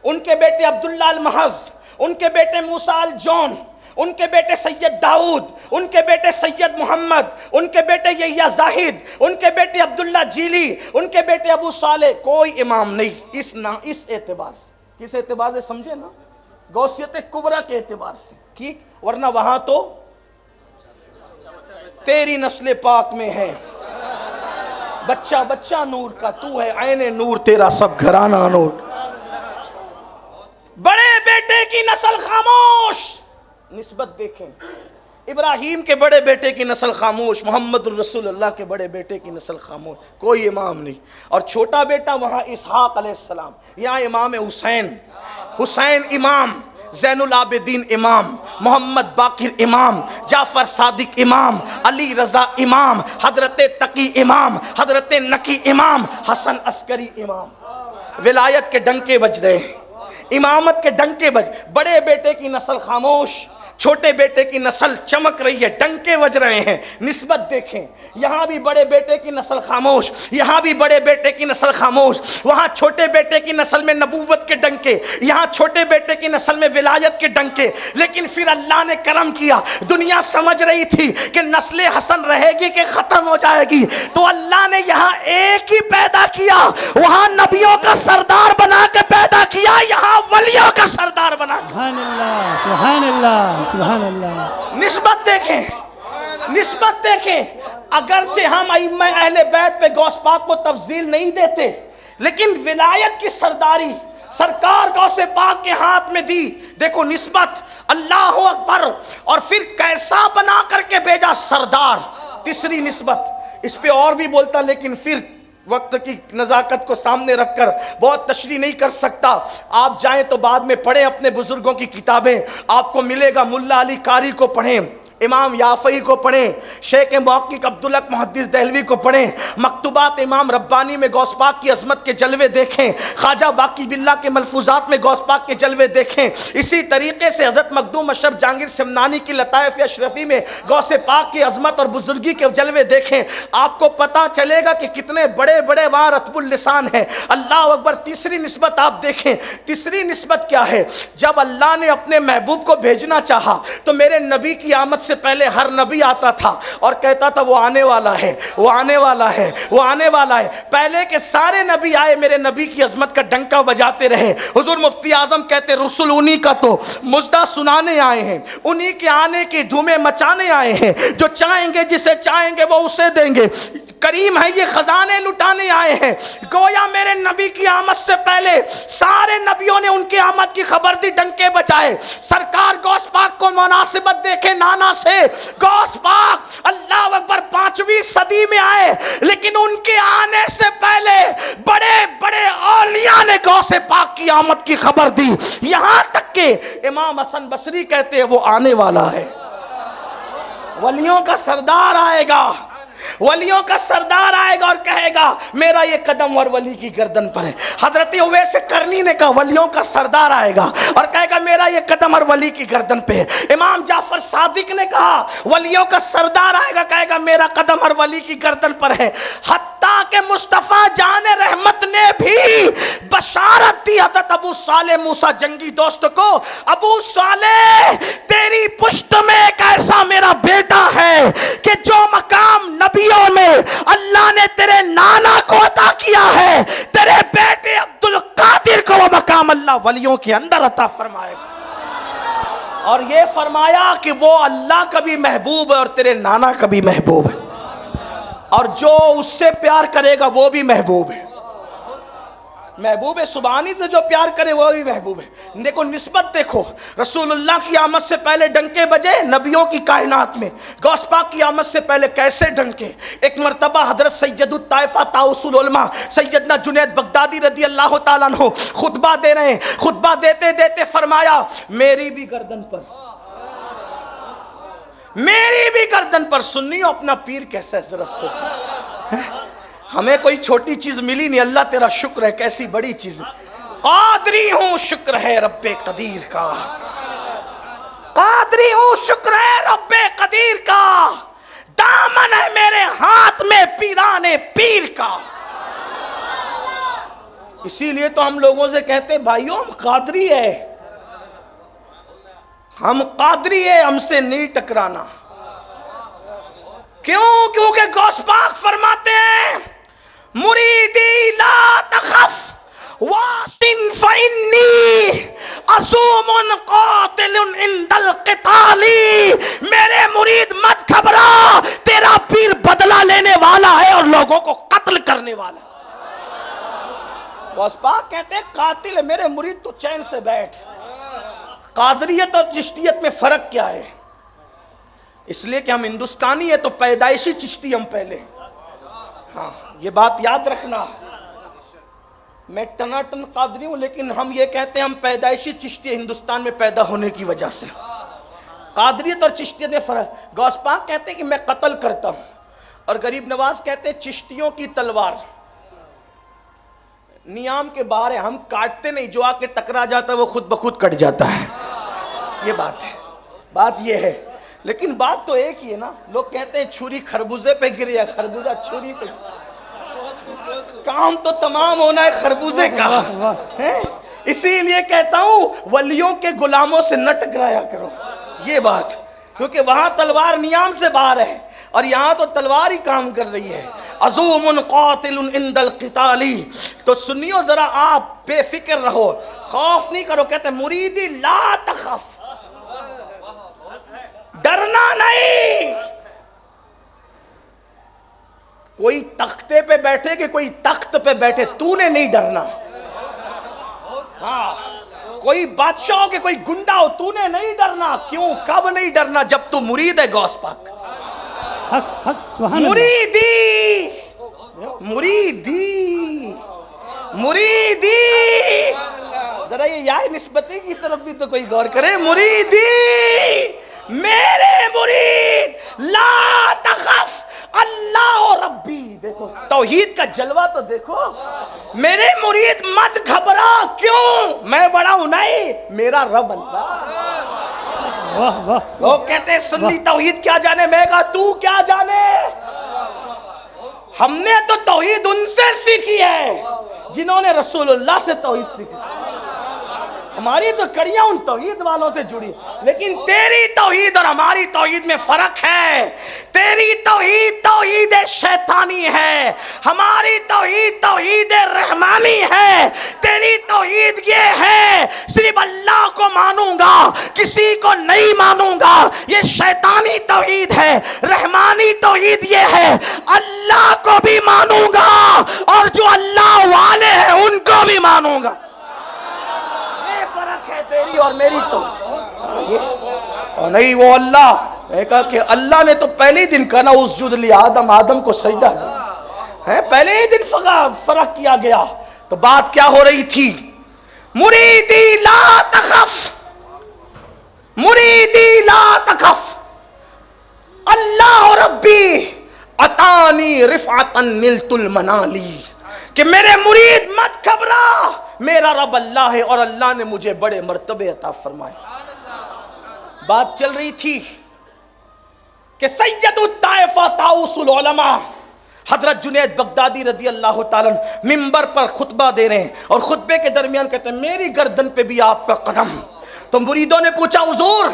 ان کے بیٹے عبداللہ المحض, ان کے بیٹے موسیٰ الجون, ان کے بیٹے سید داؤد, ان کے بیٹے سید محمد, ان کے بیٹے یحییٰ زاہد, ان کے بیٹے عبداللہ جیلی, ان کے بیٹے ابو صالح. کوئی امام نہیں اس اعتبار سے. کس اعتبار سے سمجھے نا؟ غوثیت کبریٰ کے اعتبار سے. ٹھیک, ورنہ وہاں تو تیری نسل پاک میں ہے بچہ بچہ نور کا, تو ہے عین نور, تیرا سب گھرانہ نور. بڑے بیٹے کی نسل خاموش. نسبت دیکھیں, ابراہیم کے بڑے بیٹے کی نسل خاموش, محمد الرسول اللہ کے بڑے بیٹے کی نسل خاموش, کوئی امام نہیں. اور چھوٹا بیٹا وہاں اسحاق علیہ السلام, یہاں امام حسین. حسین امام, زین العابدین امام, محمد باقر امام, جعفر صادق امام, علی رضا امام, حضرت تقی امام, حضرت نقی امام, حسن عسکری امام. ولایت کے ڈنکے بج رہے ہیں, امامت کے ڈنکے بج. بڑے بیٹے کی نسل خاموش, چھوٹے بیٹے کی نسل چمک رہی ہے, ڈنکے بج رہے ہیں. نسبت دیکھیں, یہاں بھی بڑے بیٹے کی نسل خاموش, یہاں بھی بڑے بیٹے کی نسل خاموش. وہاں چھوٹے بیٹے کی نسل میں نبوت کے ڈنکے, یہاں چھوٹے بیٹے کی نسل میں ولایت کے ڈنکے. لیکن پھر اللہ نے کرم کیا, دنیا سمجھ رہی تھی کہ نسل حسن رہے گی کہ ختم ہو جائے گی, تو اللہ نے یہاں ایک ہی پیدا کیا, وہاں نبیوں کا سردار بنا کے پیدا کیا, یہاں ولیوں کا سردار بنا کے. سبحان اللہ, سبحان اللہ, سبحان اللہ. نسبت دیکھیں, نسبت دیکھیں. اگرچہ ہم ائمہ اہل بیت پہ غوث پاک کو تفضیل نہیں دیتے, لیکن ولایت کی سرداری سرکار غوث پاک کے ہاتھ میں دی. دیکھو نسبت, اللہ اکبر. اور پھر کیسا بنا کر کے بھیجا سردار. تیسری نسبت, اس پہ اور بھی بولتا, لیکن پھر وقت کی نزاکت کو سامنے رکھ کر بہت تشریح نہیں کر سکتا. آپ جائیں تو بعد میں پڑھیں اپنے بزرگوں کی کتابیں, آپ کو ملے گا. ملا علی قاری کو پڑھیں, امام یافعی کو پڑھیں, شیخ محقق عبدالحق محدث دہلوی کو پڑھیں, مکتوبات امام ربانی میں غوث پاک کی عظمت کے جلوے دیکھیں, خواجہ باقی باللہ کے ملفوظات میں غوث پاک کے جلوے دیکھیں. اسی طریقے سے حضرت مخدوم اشرف جہانگیر سمنانی کی لطائف اشرفی میں غوث پاک کی عظمت اور بزرگی کے جلوے دیکھیں. آپ کو پتہ چلے گا کہ کتنے بڑے بڑے وہاں رتب اللسان ہیں. اللہ اکبر. تیسری نسبت آپ دیکھیں, تیسری نسبت کیا ہے؟ جب اللہ نے اپنے محبوب کو بھیجنا چاہا تو میرے نبی کی آمد سے پہلے ہر نبی آتا تھا اور کہتا تھا وہ آنے والا ہے، وہ آنے والا ہے، وہ آنے والا ہے۔ پہلے کے سارے نبی آئے، میرے نبی کی عظمت کا ڈنکا بجاتے رہے۔ حضور مفتی اعظم کہتے رسول انہی کا تو مژدہ سنانے آئے ہیں، انہی کے آنے کی دھومیں مچانے آئے ہیں، جو چاہیں گے جسے چاہیں گے وہ اسے دیں گے، کریم ہے یہ خزانے لٹانے آئے ہیں۔ گویا میرے نبی کی آمد سے پہلے سارے نبیوں نے ان کی آمد کی خبر دی، ڈنکے بجائے۔ سرکار غوث پاک کو مناسبت دیکھے نانا سے، غوث پاک اللہ اکبر 5ویں صدی میں آئے، لیکن ان کے آنے سے پہلے بڑے بڑے اولیاء نے غوث پاک کی آمد کی خبر دی، یہاں تک کہ امام حسن بصری کہتے ہیں وہ آنے والا ہے، ولیوں کا سردار آئے گا، ولیوں کا سردار آئے گا اور کہے گا میرا یہ قدم اور ولی کی گردن پر ہے۔ حضرت اویس کرنی نے کہا ولیوں کا سردار آئے گا اور کہے گا میرا یہ قدم اور ولی کی گردن پہ ہے۔ امام جعفر صادق نے کہا ولیوں کا سردار آئے گا، کہے گا میرا قدم اور ولی کی گردن پر ہے۔ حتیٰ کہ مصطفیٰ جان رحمت نے بھی بشارت دی حضرت ابو صالح موسیٰ جنگی دوست کو، ابو صالح تیری پشت میں ایک ایسا میرا بیٹا ہے کہ جو مقام نبیوں میں اللہ نے تیرے نانا کو عطا کیا ہے، تیرے بیٹے عبدالقادر کو وہ مقام اللہ ولیوں کے اندر عطا فرمائے گا۔ اور یہ فرمایا کہ وہ اللہ کا بھی محبوب ہے اور تیرے نانا کا بھی محبوب ہے، اور جو اس سے پیار کرے گا وہ بھی محبوب ہے۔ محبوب سبحانی سے جو پیار کرے وہ بھی محبوب ہے۔ دیکھو نسبت دیکھو، رسول اللہ کی آمد سے پہلے ڈنکے بجے نبیوں کی کائنات میں، غوث پاک کی آمد سے پہلے کیسے ڈنکے۔ ایک مرتبہ حضرت سید الطائفہ طاؤس العلماء سیدنا جنید بغدادی رضی اللہ تعالیٰ عنہ خطبہ دے رہے ہیں، خطبہ دیتے دیتے فرمایا میری بھی گردن پر، میری بھی گردن پر، سنیو اپنا پیر کیسا ہے ذرا سوچیں، ہمیں کوئی چھوٹی چیز ملی نہیں، اللہ تیرا شکر ہے، کیسی بڑی چیز ہے۔ قادری ہوں شکر ہے رب قدیر کا، قادری ہوں شکر ہے رب قدیر کا، دامن ہے میرے ہاتھ میں پیران پیر کا۔ اسی لیے تو ہم لوگوں سے کہتے بھائیوں ہم قادری ہے، ہم قادری ہے، ہم سے نہیں ٹکرانا۔ کیوں؟ کیونکہ غوث پاک فرماتے ہیں مریدی لا تخف واسن فإنی عصوم قاتل عند القتال، میرے مرید مت گھبرا، تیرا پیر بدلہ لینے والا ہے اور لوگوں کو قتل کرنے والا ہے۔ غوث پاک کہتے ہیں قاتل ہے میرے مرید، تو چین سے بیٹھ۔ قادریت اور چشتیت میں فرق کیا ہے؟ اس لیے کہ ہم ہندوستانی ہیں تو پیدائشی چشتی ہم پہلے، ہاں یہ بات یاد رکھنا، میں ٹناٹن قادری ہوں لیکن ہم یہ کہتے ہیں ہم پیدائشی چشتی ہندوستان میں پیدا ہونے کی وجہ سے۔ قادریت اور چشتیت میں فرق۔ غوث پاک کہتے ہیں کہ میں قتل کرتا ہوں، اور غریب نواز کہتے ہیں چشتیوں کی تلوار نیام کے باہر ہے، ہم کاٹتے نہیں، جو آ کے ٹکرا جاتا ہے وہ خود بخود کٹ جاتا ہے۔ یہ بات ہے، بات یہ ہے، لیکن بات تو ایک ہی ہے نا۔ لوگ کہتے ہیں چھری خربوزے پہ گری ہے، خربوزہ چھری پہ، کام تو تمام ہونا ہے خربوزے کا۔ اسی لیے کہتا ہوں ولیوں کے غلاموں سے نہ ٹکرایا کرو، یہ بات، کیونکہ وہاں تلوار نیام سے باہر ہے اور یہاں تو تلوار ہی کام کر رہی ہے۔ عظوم قاتل عند القتال، تو سنیو ذرا آپ بے فکر رہو، خوف نہیں کرو، کہتے ہیں مریدی لا تخف، ڈرنا نہیں۔ کوئی تختے پہ بیٹھے کہ کوئی تخت پہ بیٹھے، تو نے نہیں ڈرنا۔ ہاں کوئی بادشاہ ہو کہ کوئی گنڈا ہو، تو نے نہیں ڈرنا۔ کیوں؟ کب نہیں ڈرنا؟ جب تو مرید ہے غوث پاک۔ مریدی مریدی مریدی، ذرا یہ یا نسبتی کی طرف بھی تو کوئی غور کرے۔ مریدی میرے مرید لا تخف اللہ ربی، دیکھو توحید کا جلوہ تو دیکھو، میرے مرید مت گھبرا، کیوں؟ میں بڑا ہوں نہیں، میرا رب اللہ۔ لوگ کہتے ہیں سنی توحید کیا جانے، میں کہا تو کیا جانے؟ ہم نے تو توحید ان سے سیکھی ہے جنہوں نے رسول اللہ سے توحید سیکھی۔ ہماری تو کڑیاں ان توحید والوں سے جڑی، لیکن تیری توحید اور ہماری توحید میں فرق ہے۔ تیری توحید توحید شیطانی ہے، ہماری توحید توحید رحمانی ہے۔ تیری توحید یہ ہے صرف اللہ کو مانوں گا، کسی کو نہیں مانوں گا، یہ شیطانی توحید ہے۔ رحمانی توحید یہ ہے اللہ کو بھی مانوں گا اور جو اللہ والے ہیں ان کو بھی مانوں گا۔ یہ فرق ہے تیری اور میری تو اور نہیں وہ اللہ نے کہا کہ اللہ نے تو پہلے ہی دن کہا نا اسجد لی آدم، آدم کو سجدہ ہے، پہلے ہی دن فرق کیا گیا۔ تو بات کیا ہو رہی تھی؟ مریدی لا تخف، مریدی لا تخف، اللہ ربی عطانی رفعتا نلت المنالی، کہ میرے مرید مت گھبرا، میرا رب اللہ ہے اور اللہ نے مجھے بڑے مرتبے عطا فرمائے۔ بات چل رہی تھی کہ سید الطائفہ طاؤس العلماء حضرت جنید بغدادی رضی اللہ تعالیٰ ممبر پر خطبہ دے رہے ہیں اور خطبے کے درمیان کہتے ہیں میری گردن پہ بھی آپ کا قدم۔ تو مریدوں نے پوچھا حضور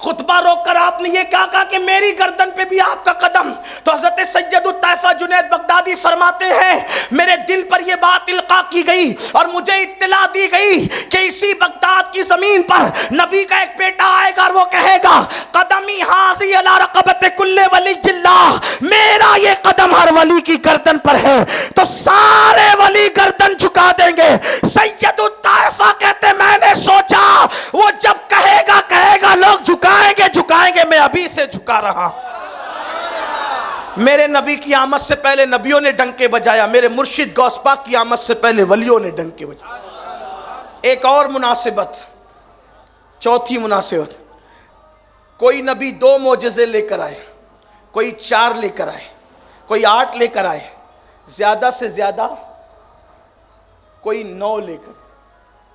خطبہ روک کر آپ نے یہ کہا کہ میری گردن پہ بھی آپ کا قدم؟ تو حضرت سید الطائفہ جنید بغدادی فرماتے ہیں میرے دل پر یہ بات القاء کی گئی اور مجھے اطلاع دی گئی کہ اسی بغداد کی زمین پر نبی کا ایک بیٹا آئے گا اور وہ کہے گا قدمی حاضی علی رقبت کل ولی اللہ، میرا یہ قدم ہر ولی کی گردن پر ہے۔ تو سارے ولی گردن جھکا دیں گے۔ سید الطائفہ کہتے میں نے سوچا وہ جب کہے گا لوگ جھکائیں گے، میں ابھی سے جھکا رہا۔ میرے نبی کی آمد سے پہلے نبیوں نے ڈنکے بجایا، میرے مرشد غوث پاک کی آمد سے پہلے ولیوں نے ڈنکے بجایا۔ ایک اور مناسبت، چوتھی مناسبت، کوئی نبی 2 معجزے لے کر آئے، کوئی 4 لے کر آئے، کوئی 8 لے کر آئے، زیادہ سے زیادہ کوئی 9 لے کر۔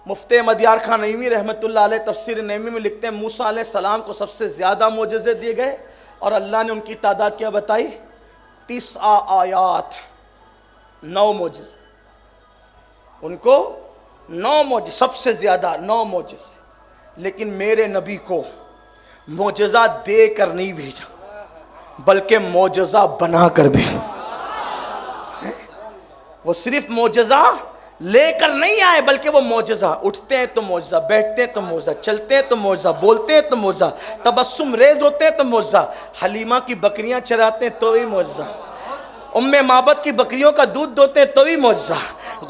مفتی احمد یار خان نعیمی رحمۃ اللہ علیہ تفسیر نعیمی میں لکھتے ہیں موسیٰ علیہ السلام کو سب سے زیادہ معجزے دیے گئے اور اللہ نے ان کی تعداد کیا بتائی؟ 9 آیات، 9 معجزے، ان کو 9 معجزے، سب سے زیادہ 9 معجزے۔ لیکن میرے نبی کو معجزہ دے کر نہیں بھیجا بلکہ معجزہ بنا کر بھیجا۔ وہ صرف معجزہ لے کر نہیں آئے بلکہ وہ معجزہ، اٹھتے ہیں تو معجزہ، بیٹھتے ہیں تو معجزہ، چلتے ہیں تو معجزہ، بولتے ہیں تو معجزہ، تبسم ریز ہوتے ہیں تو معجزہ، حلیمہ کی بکریاں چراتے ہیں تو بھی معجزہ، ام معبد کی بکریوں کا دودھ دوتے ہیں تو بھی معجزہ،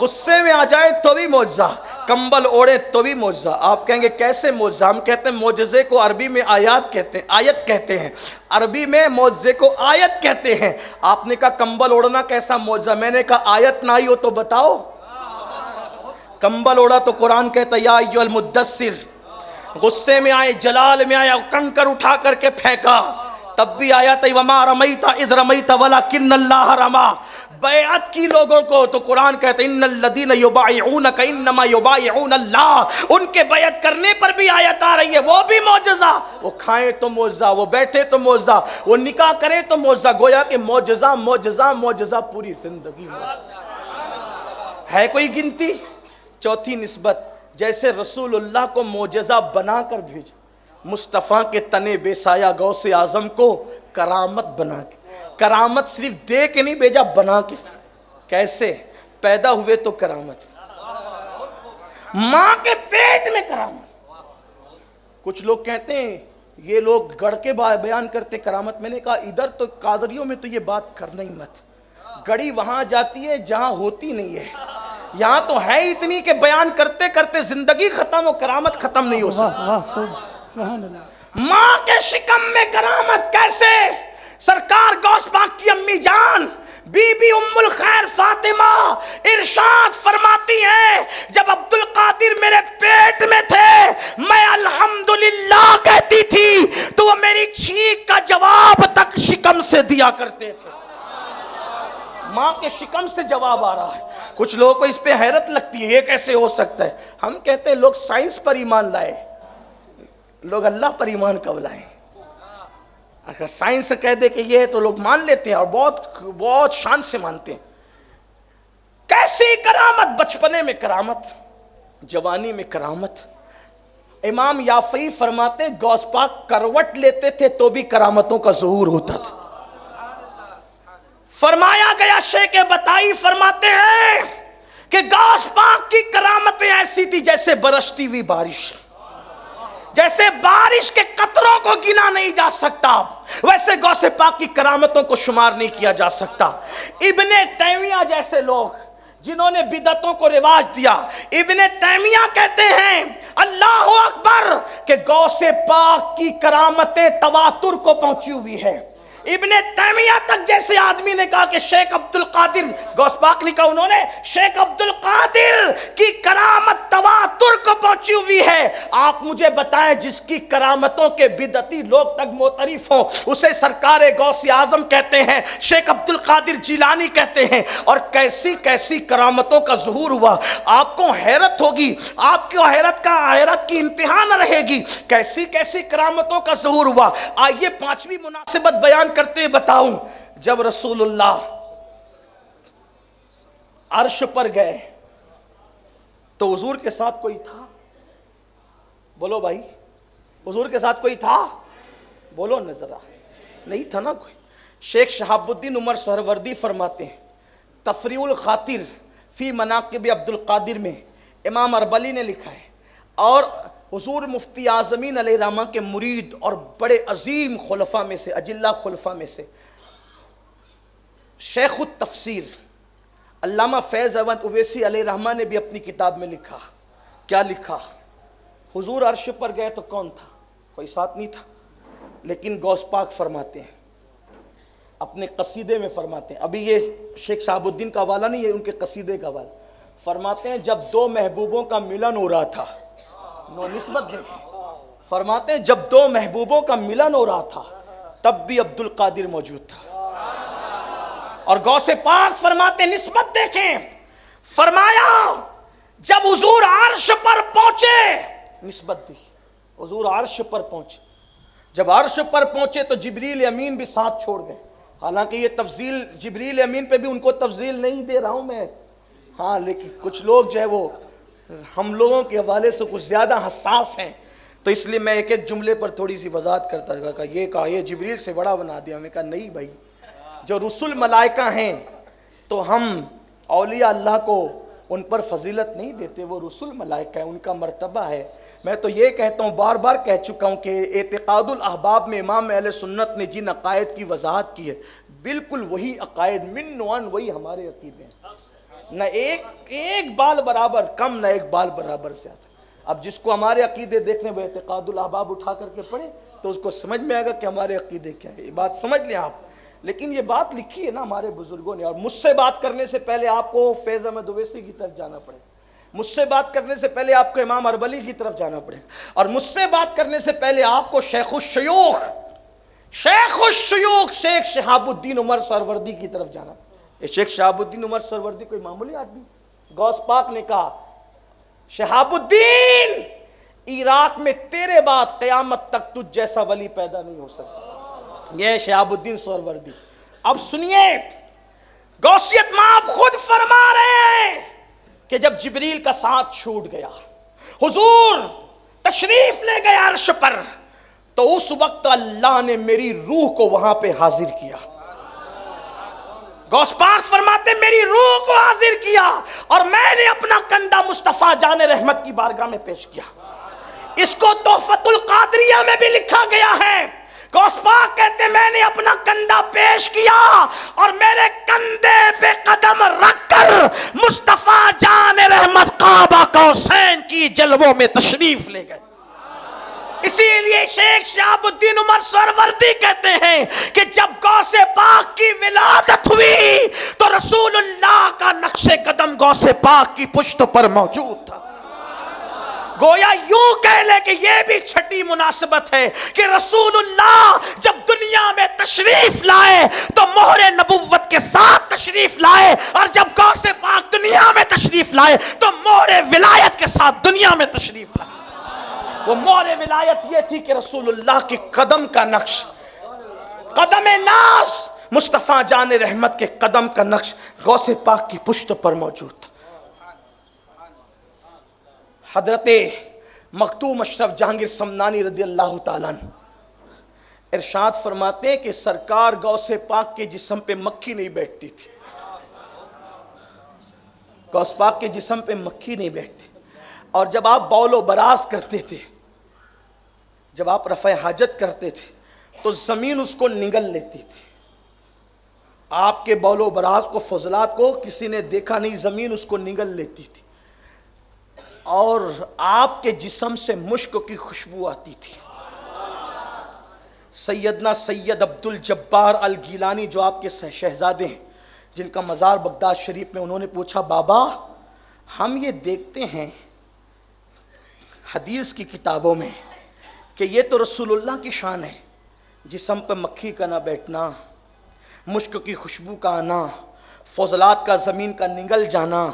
غصے میں آ جائے تو بھی معجزہ، کمبل اوڑے تو بھی معجزہ۔ آپ کہیں گے کیسے معجزہ؟ ہم کہتے ہیں معجزے کو عربی میں آیات کہتے ہیں، آیت کہتے ہیں، عربی میں معجزے کو آیت کہتے ہیں۔ آپ نے کہا کمبل اوڑنا کیسا معجزہ؟ میں نے کہا آیت نہ آئی ہو تو بتاؤ۔ کمبل اوڑا تو قرآن کہتا یا ایھا المدثر، غصے میں آئے، جلال میں آیا، کنکر اٹھا کر کے پھینکا، تب بھی آیا تھا وما رمیت اذ رمیت ولکن اللہ رمی۔ بیعت کی لوگوں کو تو قرآن کہتا ہے ان الذین یبایعونک انما یبایعون اللہ، ان کے بیعت کرنے پر بھی آیت آ رہی ہے، وہ بھی معجزہ۔ وہ کھائیں تو معجزہ، وہ بیٹھے تو معجزہ، وہ نکاح کریں تو معجزہ، گویا کہ معجزہ معجزہ معجزہ پوری زندگی میں ہے۔ کوئی گنتی؟ چوتھی نسبت، جیسے رسول اللہ کو معجزہ بنا کر بھیجا، مصطفیٰ کے تنے بے سایہ غوث اعظم کو کرامت بنا کے، کرامت صرف دے کے نہیں بھیجا، بنا کے۔ کیسے؟ پیدا ہوئے تو کرامت، ماں کے پیٹ میں کرامت۔ کچھ لوگ کہتے ہیں یہ لوگ گڑھ کے بیان کرتے کرامت، میں نے کہا ادھر تو قادریوں میں تو یہ بات کرنا ہی مت، گڑی وہاں جاتی ہے جہاں ہوتی نہیں ہے، یہاں تو ہے اتنی کہ بیان کرتے کرتے زندگی ختم ہو، کرامت ختم نہیں ہو سکتی۔ ماں کے شکم میں کرامت کیسے؟ سرکار غوث پاک کی امی جان بی بی ام الخیر فاطمہ ارشاد فرماتی ہیں جب عبد القادر میرے پیٹ میں تھے میں الحمدللہ کہتی تھی تو وہ میری چھینک کا جواب تک شکم سے دیا کرتے تھے۔ ماں کے شکم سے جواب آ رہا ہے۔ کچھ لوگوں کو اس پہ حیرت لگتی ہے یہ کیسے ہو سکتا ہے؟ ہم کہتے ہیں لوگ سائنس پر ایمان لائے، لوگ اللہ پر ایمان کب لائیں؟ اگر سائنس کہہ دے کہ یہ ہے تو لوگ مان لیتے ہیں اور بہت شان سے مانتے ہیں۔ کیسی کرامت؟ بچپنے میں کرامت، جوانی میں کرامت، امام یافعی فرماتے غوث پاک کروٹ لیتے تھے تو بھی کرامتوں کا ظہور ہوتا تھا. فرمایا گیا شیخ بتائی فرماتے ہیں کہ غوث پاک کی کرامتیں ایسی تھی جیسے برستی ہوئی بارش، جیسے بارش کے قطروں کو گنا نہیں جا سکتا، ویسے غوث پاک کی کرامتوں کو شمار نہیں کیا جا سکتا. ابن تیمیہ جیسے لوگ جنہوں نے بدعتوں کو رواج دیا، ابن تیمیہ کہتے ہیں اللہ اکبر کہ غوث پاک کی کرامتیں تواتر کو پہنچی ہوئی ہے. ابن تیمیہ تک جیسے آدمی نے کہا کہ شیخ عبد القادر، غوث پاک نہیں کہا انہوں نے، شیخ عبد القادر کی کرامت تواتر کو پہنچی ہوئی ہے. آپ مجھے بتائیں جس کی کرامتوں کے بدعتی لوگ تک معترف ہوں اسے سرکار غوث اعظم کہتے ہیں، شیخ عبد القادر جیلانی کہتے ہیں. اور کیسی کیسی کرامتوں کا ظہور ہوا. آپ کو حیرت ہوگی، آپ کی حیرت کی انتہا نہ رہے گی، کیسی کیسی کرامتوں کا ظہور ہوا. آئیے پانچویں مناسبت بیان کرتے بتاؤں. جب رسول اللہ عرش پر گئے تو حضور کے ساتھ کوئی تھا؟ بولو بھائی، حضور کے ساتھ کوئی تھا؟ بولو نہ ذرا. نہیں تھا نا کوئی. شیخ شہاب الدین عمر سہروردی فرماتے ہیں تفریع الخاطر فی مناقب عبد القادر میں امام اربلی نے لکھا ہے، اور حضور مفتی اعظمین علیہ الرحمہ کے مرید اور بڑے عظیم خلفاء میں سے، اجلہ خلفاء میں سے شیخ التفسیر علامہ فیض احمد اویسی علیہ الرحمہ نے بھی اپنی کتاب میں لکھا. کیا لکھا؟ حضور عرش پر گئے تو کون تھا؟ کوئی ساتھ نہیں تھا. لیکن غوث پاک فرماتے ہیں اپنے قصیدے میں، فرماتے ہیں، ابھی یہ شیخ شہاب الدین کا حوالہ نہیں ہے، ان کے قصیدے کا حوالہ. فرماتے ہیں جب دو محبوبوں کا ملن ہو رہا تھا، نسبت دیکھیں، فرماتے ہیں جب دو محبوبوں کا ملن ہو رہا تھا تب بھی عبد القادر موجود تھا. اور غوث پاک فرماتے ہیں نسبت دیکھیں، فرمایا جب حضور عرش پر پہنچے، نسبت دی، حضور عرش پر پہنچے، جب عرش پر پہنچے تو جبریل امین بھی ساتھ چھوڑ گئے. حالانکہ یہ تفضیل جبریل امین پہ بھی ان کو تفضیل نہیں دے رہا ہوں میں، ہاں، لیکن کچھ لوگ جو ہے وہ ہم لوگوں کے حوالے سے کچھ زیادہ حساس ہیں، تو اس لیے میں ایک ایک جملے پر تھوڑی سی وضاحت کرتا ہے کہ یہ کہا یہ جبریل سے بڑا بنا دیا. میں کہا نہیں بھائی، جو رسول ملائکہ ہیں تو ہم اولیاء اللہ کو ان پر فضیلت نہیں دیتے، وہ رسول ملائکہ ہیں، ان کا مرتبہ ہے. میں تو یہ کہتا ہوں، بار بار کہہ چکا ہوں کہ اعتقاد الاحباب میں امام اہل سنت نے جن عقائد کی وضاحت کی ہے بالکل وہی عقائد من نوعاً وہی ہمارے عقیدے ہیں، نہ ایک بال برابر کم، نہ ایک بال برابر زیادہ. اب جس کو ہمارے عقیدے دیکھنے وہ اعتقاد الاحباب اٹھا کر کے پڑھے تو اس کو سمجھ میں آئے گا کہ ہمارے عقیدے کیا ہے. یہ بات سمجھ لیں آپ. لیکن یہ بات لکھی ہے نا ہمارے بزرگوں نے، اور مجھ سے بات کرنے سے پہلے آپ کو فیض احمد اویسی کی طرف جانا پڑے، مجھ سے بات کرنے سے پہلے آپ کو امام اربلی کی طرف جانا پڑے، اور مجھ سے بات کرنے سے پہلے آپ کو شیخ الشیوخ شیخ شہاب الدین عمر سہروردی کی طرف جانا پڑے. شیخ شہاب الدین عمر سہروردی کوئی معمولی آدمی؟ غوث پاک نے کہا شہاب الدین عراق میں تیرے بعد قیامت تک تجھ جیسا ولی پیدا نہیں ہو سکتا. یہ شہاب الدین سہروردی. اب سنیے، غوثیت مآب خود فرما رہے ہیں کہ جب جبریل کا ساتھ چھوٹ گیا، حضور تشریف لے گئے عرش پر، تو اس وقت اللہ نے میری روح کو وہاں پہ حاضر کیا. غوث پاک فرماتے میری روح کو حاضر کیا اور میں نے اپنا کندھا مصطفیٰ جان رحمت کی بارگاہ میں پیش کیا. اس کو تحفۃ القادریہ میں بھی لکھا گیا ہے. غوث پاک کہتے میں نے اپنا کندھا پیش کیا اور میرے کندھے پہ قدم رکھ کر مصطفیٰ جان رحمت قاب قوسین کی جلووں میں تشریف لے گئے. اسی لیے شیخ شہاب الدین عمر سہروردی کہتے ہیں کہ جب غوث پاک کی ولادت ہوئی تو رسول اللہ کا نقش قدم غوث پاک کی پشت پر موجود تھا. گویا یوں کہہ لے کہ یہ بھی چھٹی مناسبت ہے کہ رسول اللہ جب دنیا میں تشریف لائے تو مہر نبوت کے ساتھ تشریف لائے، اور جب غوث پاک دنیا میں تشریف لائے تو مہر ولایت کے ساتھ دنیا میں تشریف لائے. وہ مہر ولایت یہ تھی کہ رسول اللہ کے قدم کا نقش، قدم ناز مصطفیٰ جان رحمت کے قدم کا نقش غوث پاک کی پشت پر موجود تھا. حضرت مختوم اشرف جہانگیر سمنانی رضی اللہ تعالیٰ عنہ ارشاد فرماتے ہیں کہ سرکار غوث پاک کے جسم پہ مکھی نہیں بیٹھتی تھی، غوث پاک کے جسم پہ مکھی نہیں بیٹھتی، اور جب آپ بول و براز کرتے تھے، جب آپ رفع حاجت کرتے تھے تو زمین اس کو نگل لیتی تھی۔ آپ کے بول و براز کو، فضلات کو کسی نے دیکھا نہیں، زمین اس کو نگل لیتی تھی، اور آپ کے جسم سے مشک کی خوشبو آتی تھی۔ سیدنا سید عبد الجبار الگیلانی جو آپ کے شہزادے ہیں، جن کا مزار بغداد شریف میں، انہوں نے پوچھا بابا ہم یہ دیکھتے ہیں حدیث کی کتابوں میں کہ یہ تو رسول اللہ کی شان ہے، جسم پہ مکھی کا نہ بیٹھنا، مشک کی خوشبو کا آنا، فضلات کا زمین کا نگل جانا،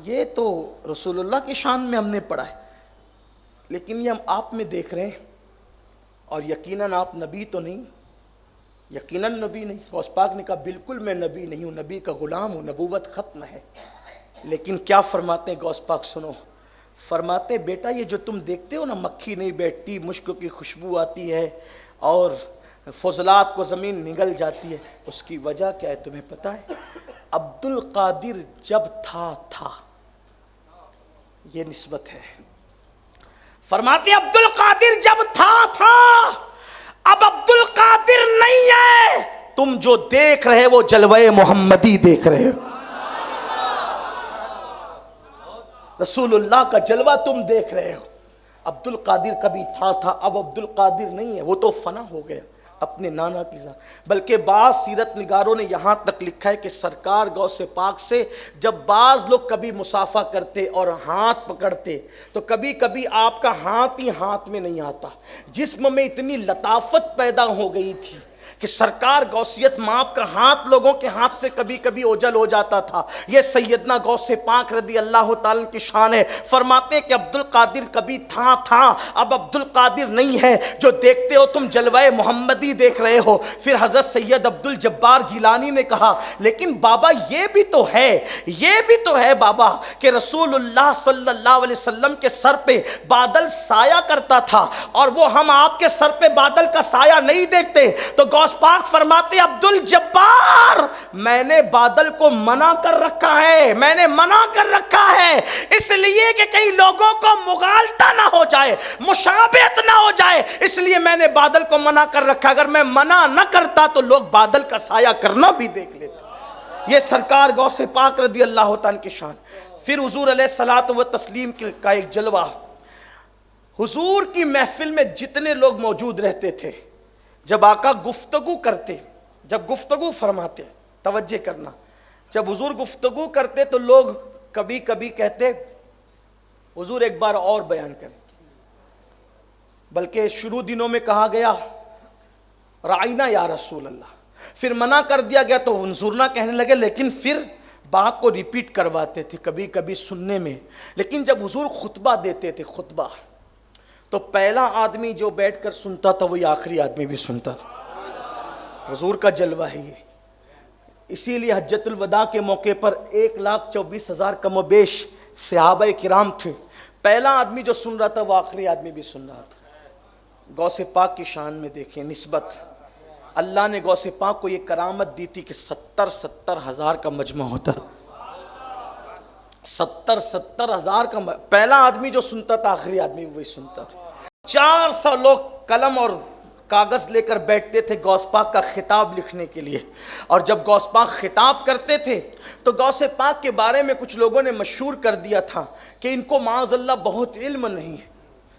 یہ تو رسول اللہ کی شان میں ہم نے پڑھا ہے، لیکن یہ ہم آپ میں دیکھ رہے ہیں، اور یقیناً آپ نبی تو نہیں، یقیناً نبی نہیں۔ غوث پاک نے کہا بالکل میں نبی نہیں ہوں، نبی کا غلام ہوں، نبوت ختم ہے۔ لیکن کیا فرماتے ہیں غوث پاک؟ سنو، فرماتے بیٹا یہ جو تم دیکھتے ہو نا، مکھی نہیں بیٹھتی، مشک کی خوشبو آتی ہے اور فضلات کو زمین نگل جاتی ہے، اس کی وجہ کیا ہے تمہیں پتہ ہے؟ عبد القادر جب تھا یہ نسبت ہے۔ فرماتے عبد القادر جب تھا، اب عبد القادر نہیں ہے، تم جو دیکھ رہے وہ جلوہ محمدی دیکھ رہے ہو، رسول اللہ کا جلوہ تم دیکھ رہے ہو۔ عبد القادر کبھی تھا، اب عبد القادر نہیں ہے، وہ تو فنا ہو گیا اپنے نانا کی ذات۔ بلکہ بعض سیرت نگاروں نے یہاں تک لکھا ہے کہ سرکار غوث پاک سے جب بعض لوگ کبھی مصافحہ کرتے اور ہاتھ پکڑتے تو کبھی کبھی آپ کا ہاتھ ہی ہاتھ میں نہیں آتا، جسم میں اتنی لطافت پیدا ہو گئی تھی کہ سرکار غوثیت ماپ کا ہاتھ لوگوں کے ہاتھ سے کبھی کبھی اوجھل ہو جاتا تھا۔ یہ سیدنا غوث پاک رضی اللہ تعالیٰ کی شان ہے۔ فرماتے ہیں کہ عبد القادر کبھی تھا، اب عبد القادر نہیں ہے، جو دیکھتے ہو تم جلوہ محمدی دیکھ رہے ہو۔ پھر حضرت سید عبد الجبار گیلانی نے کہا لیکن بابا یہ بھی تو ہے بابا کہ رسول اللہ صلی اللہ علیہ وسلم کے سر پہ بادل سایہ کرتا تھا، اور وہ ہم آپ کے سر پہ بادل کا سایہ نہیں دیکھتے۔ تو غوث پاک فرماتے عبد الجبار میں نے بادل کو منع کر رکھا ہے، اس لیے کہ کئی لوگوں کو مغالطہ نہ ہو جائے، مشابہت نہ ہو جائے، اس لیے میں نے بادل کو منع کر رکھا۔ اگر میں منع نہ کرتا تو لوگ بادل کا سایہ کرنا بھی دیکھ لیتے۔ یہ سرکار غوث پاک رضی اللہ تعالیٰ کی شان۔ پھر حضور علیہ الصلوۃ والتسلیم کا ایک جلوہ، حضور کی محفل میں جتنے لوگ موجود رہتے تھے، جب آقا گفتگو کرتے، جب گفتگو فرماتے، توجہ کرنا، جب حضور گفتگو کرتے تو لوگ کبھی کبھی کہتے حضور ایک بار اور بیان کریں، بلکہ شروع دنوں میں کہا گیا رائنا یا رسول اللہ، پھر منع کر دیا گیا تو حضور نہ کہنے لگے، لیکن پھر بات کو ریپیٹ کرواتے تھے کبھی کبھی سننے میں۔ لیکن جب حضور خطبہ دیتے تھے، خطبہ، تو پہلا آدمی جو بیٹھ کر سنتا تھا وہی آخری آدمی بھی سنتا تھا۔ حضور کا جلوہ ہے یہ۔ اسی لیے حجۃ الوداع کے موقع پر 1,24,000 کم و بیش صحابہ کرام تھے، پہلا آدمی جو سن رہا تھا وہ آخری آدمی بھی سن رہا تھا۔ غوث پاک کی شان میں دیکھیں نسبت، اللہ نے غوث پاک کو یہ کرامت دی تھی کہ 70,000 کا مجمع ہوتا تھا، 70,000 کا پہلا آدمی جو سنتا تھا آخری آدمی وہی سنتا تھا۔ 400 لوگ قلم اور کاغذ لے کر بیٹھتے تھے غوث پاک کا خطاب لکھنے کے لیے، اور جب غوث پاک خطاب کرتے تھے تو غوث پاک کے بارے میں کچھ لوگوں نے مشہور کر دیا تھا کہ ان کو معاذ اللہ بہت علم نہیں ہے۔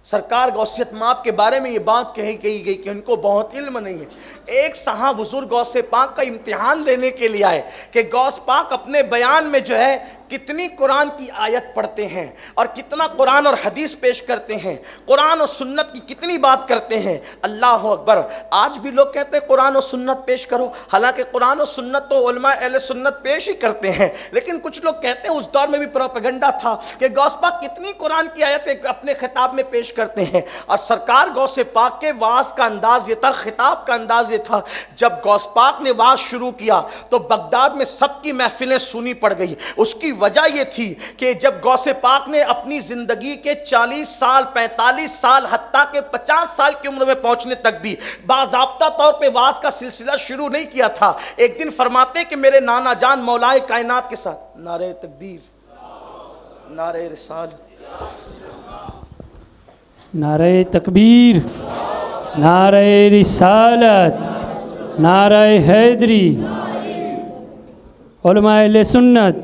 سرکار غوثیت ماپ کے بارے میں یہ بات کہی گئی کہ ان کو بہت علم نہیں ہے۔ ایک صاحب حضور غوث پاک کا امتحان لینے کے لیے آئے کہ غوث پاک اپنے بیان میں جو ہے کتنی قرآن کی آیت پڑھتے ہیں اور کتنا قرآن اور حدیث پیش کرتے ہیں، قرآن اور سنت کی کتنی بات کرتے ہیں۔ اللہ اکبر، آج بھی لوگ کہتے ہیں قرآن و سنت پیش کرو، حالانکہ قرآن و سنت تو علماء اہل سنت پیش ہی کرتے ہیں، لیکن کچھ لوگ کہتے ہیں اس دور میں بھی پروپیگنڈا تھا کہ غوث پاک کتنی قرآن کی آیتیں اپنے خطاب میں پیش کرتے ہیں۔ اور سرکار غوث پاک کے واعظ کا انداز یہ تھا، خطاب کا انداز یہ تھا جب غوث پاک نے واز شروع کیا تو بغداد میں سب کی محفلیں سنی پڑ گئی. اس کی وجہ یہ تھی کہ جب غوث پاک نے اپنی زندگی کے 40 سال 45 سال حتیٰ کہ 50 سال کی عمر میں پہنچنے تک بھی باضابطہ طور پہ واز کا سلسلہ شروع نہیں کیا تھا. ایک دن فرماتے ہیں کہ میرے نانا جان مولائے کائنات کے ساتھ نعرہ تکبیر، نعرہ رسالت، نعرہ تکبیر، نعرہ رسالت، نعرہ حیدری، علماء اہل سنت،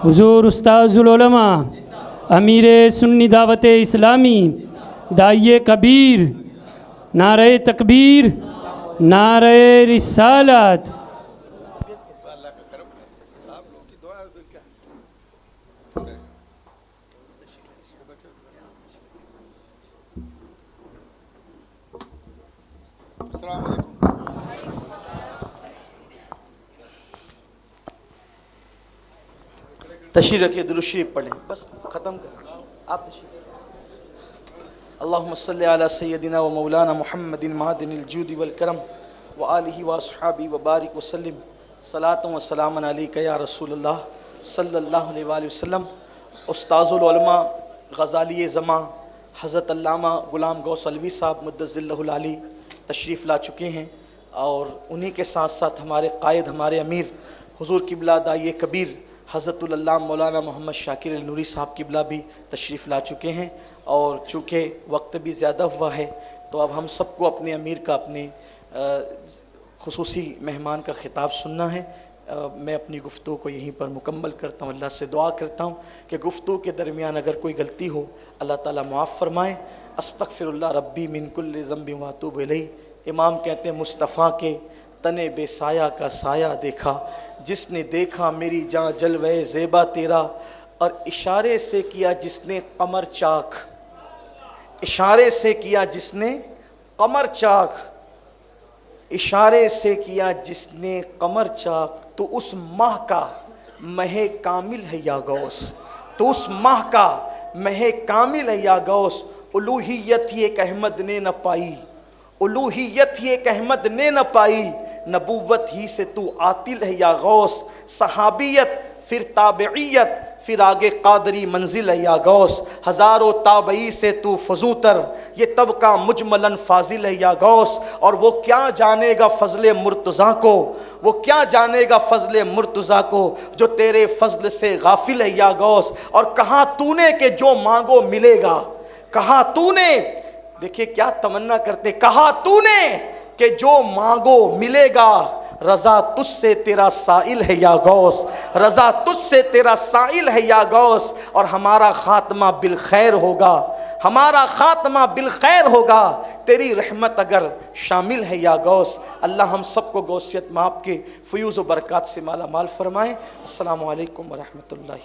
حضور استاذ العلماء، امیر سنی دعوت اسلامی، داعیہ کبیر، نعرہ تکبیر، نعرہ رسالت. السلام علیکم. تشریف رکھیے، درود شریف پڑھیں، بس ختم کریں آپ تشریف. اللہم صلی علی سیدنا و مولانا محمد معدن الجود والکرم وآلہ واصحابہ وبارک وسلم. صلاۃ و سلام علیک یا رسول اللہ صلی اللہ علیہ وآلہ وسلم. استاذ العلماء غزالی زماں حضرت علامہ غلام غوث علوی صاحب مدظ اللہ العلی تشریف لا چکے ہیں، اور انہی کے ساتھ ساتھ ہمارے قائد، ہمارے امیر حضور قبلہ داعیہ کبیر حضرت العلامہ مولانا محمد شاکر النوری صاحب قبلہ بھی تشریف لا چکے ہیں. اور چونکہ وقت بھی زیادہ ہوا ہے تو اب ہم سب کو اپنے امیر کا، اپنے خصوصی مہمان کا خطاب سننا ہے. میں اپنی گفتگو کو یہیں پر مکمل کرتا ہوں. اللہ سے دعا کرتا ہوں کہ گفتگو کے درمیان اگر کوئی غلطی ہو اللہ تعالیٰ معاف فرمائیں. استغفر اللہ ربی من کل ذنب واتوب الیہ. امام کہتے ہیں مصطفیٰ کے تنے بے سایہ کا سایہ دیکھا، جس نے دیکھا میری جاں جلوہ زیبا تیرا، اور اشارے سے کیا جس نے قمر چاک، اشارے سے کیا جس نے قمر چاک، اشارے سے کیا جس نے قمر چاک، تو اس ماہ کا مہ کامل ہے یا غوث، تو اس ماہ کا مہ کامل ہے یا غوث. الوہیت ہی ایک احمد نے نہ پائی، الوہیت ہی ایک احمد نے نہ پائی، نبوت ہی سے تو عاطل ہے یا غوث. صحابیت پھر تابعیت پھر آگے قادری منزل ہے یا غوث. ہزاروں تابعی سے تو فزوتر، یہ طبقہ مجملاً فاضل ہے یا غوث. اور وہ کیا جانے گا فضل مرتضیٰ کو، وہ کیا جانے گا فضل مرتضیٰ کو جو تیرے فضل سے غافل ہے یا غوث. اور کہا تو نے کہ جو مانگو ملے گا، کہا تو نے، دیکھیں کیا تمنا کرتے، کہا تو نے کہ جو مانگو ملے گا. رضا تجھ سے تیرا سائل ہے یا غوث، رضا تجھ سے تیرا سائل ہے یا غوث. اور ہمارا خاتمہ بالخیر ہوگا، ہمارا خاتمہ بالخیر ہوگا، تیری رحمت اگر شامل ہے یا غوث. اللہ ہم سب کو غوثیت میں آپ کے فیوز و برکات سے مالا مال فرمائیں. السلام علیکم ورحمۃ اللہ.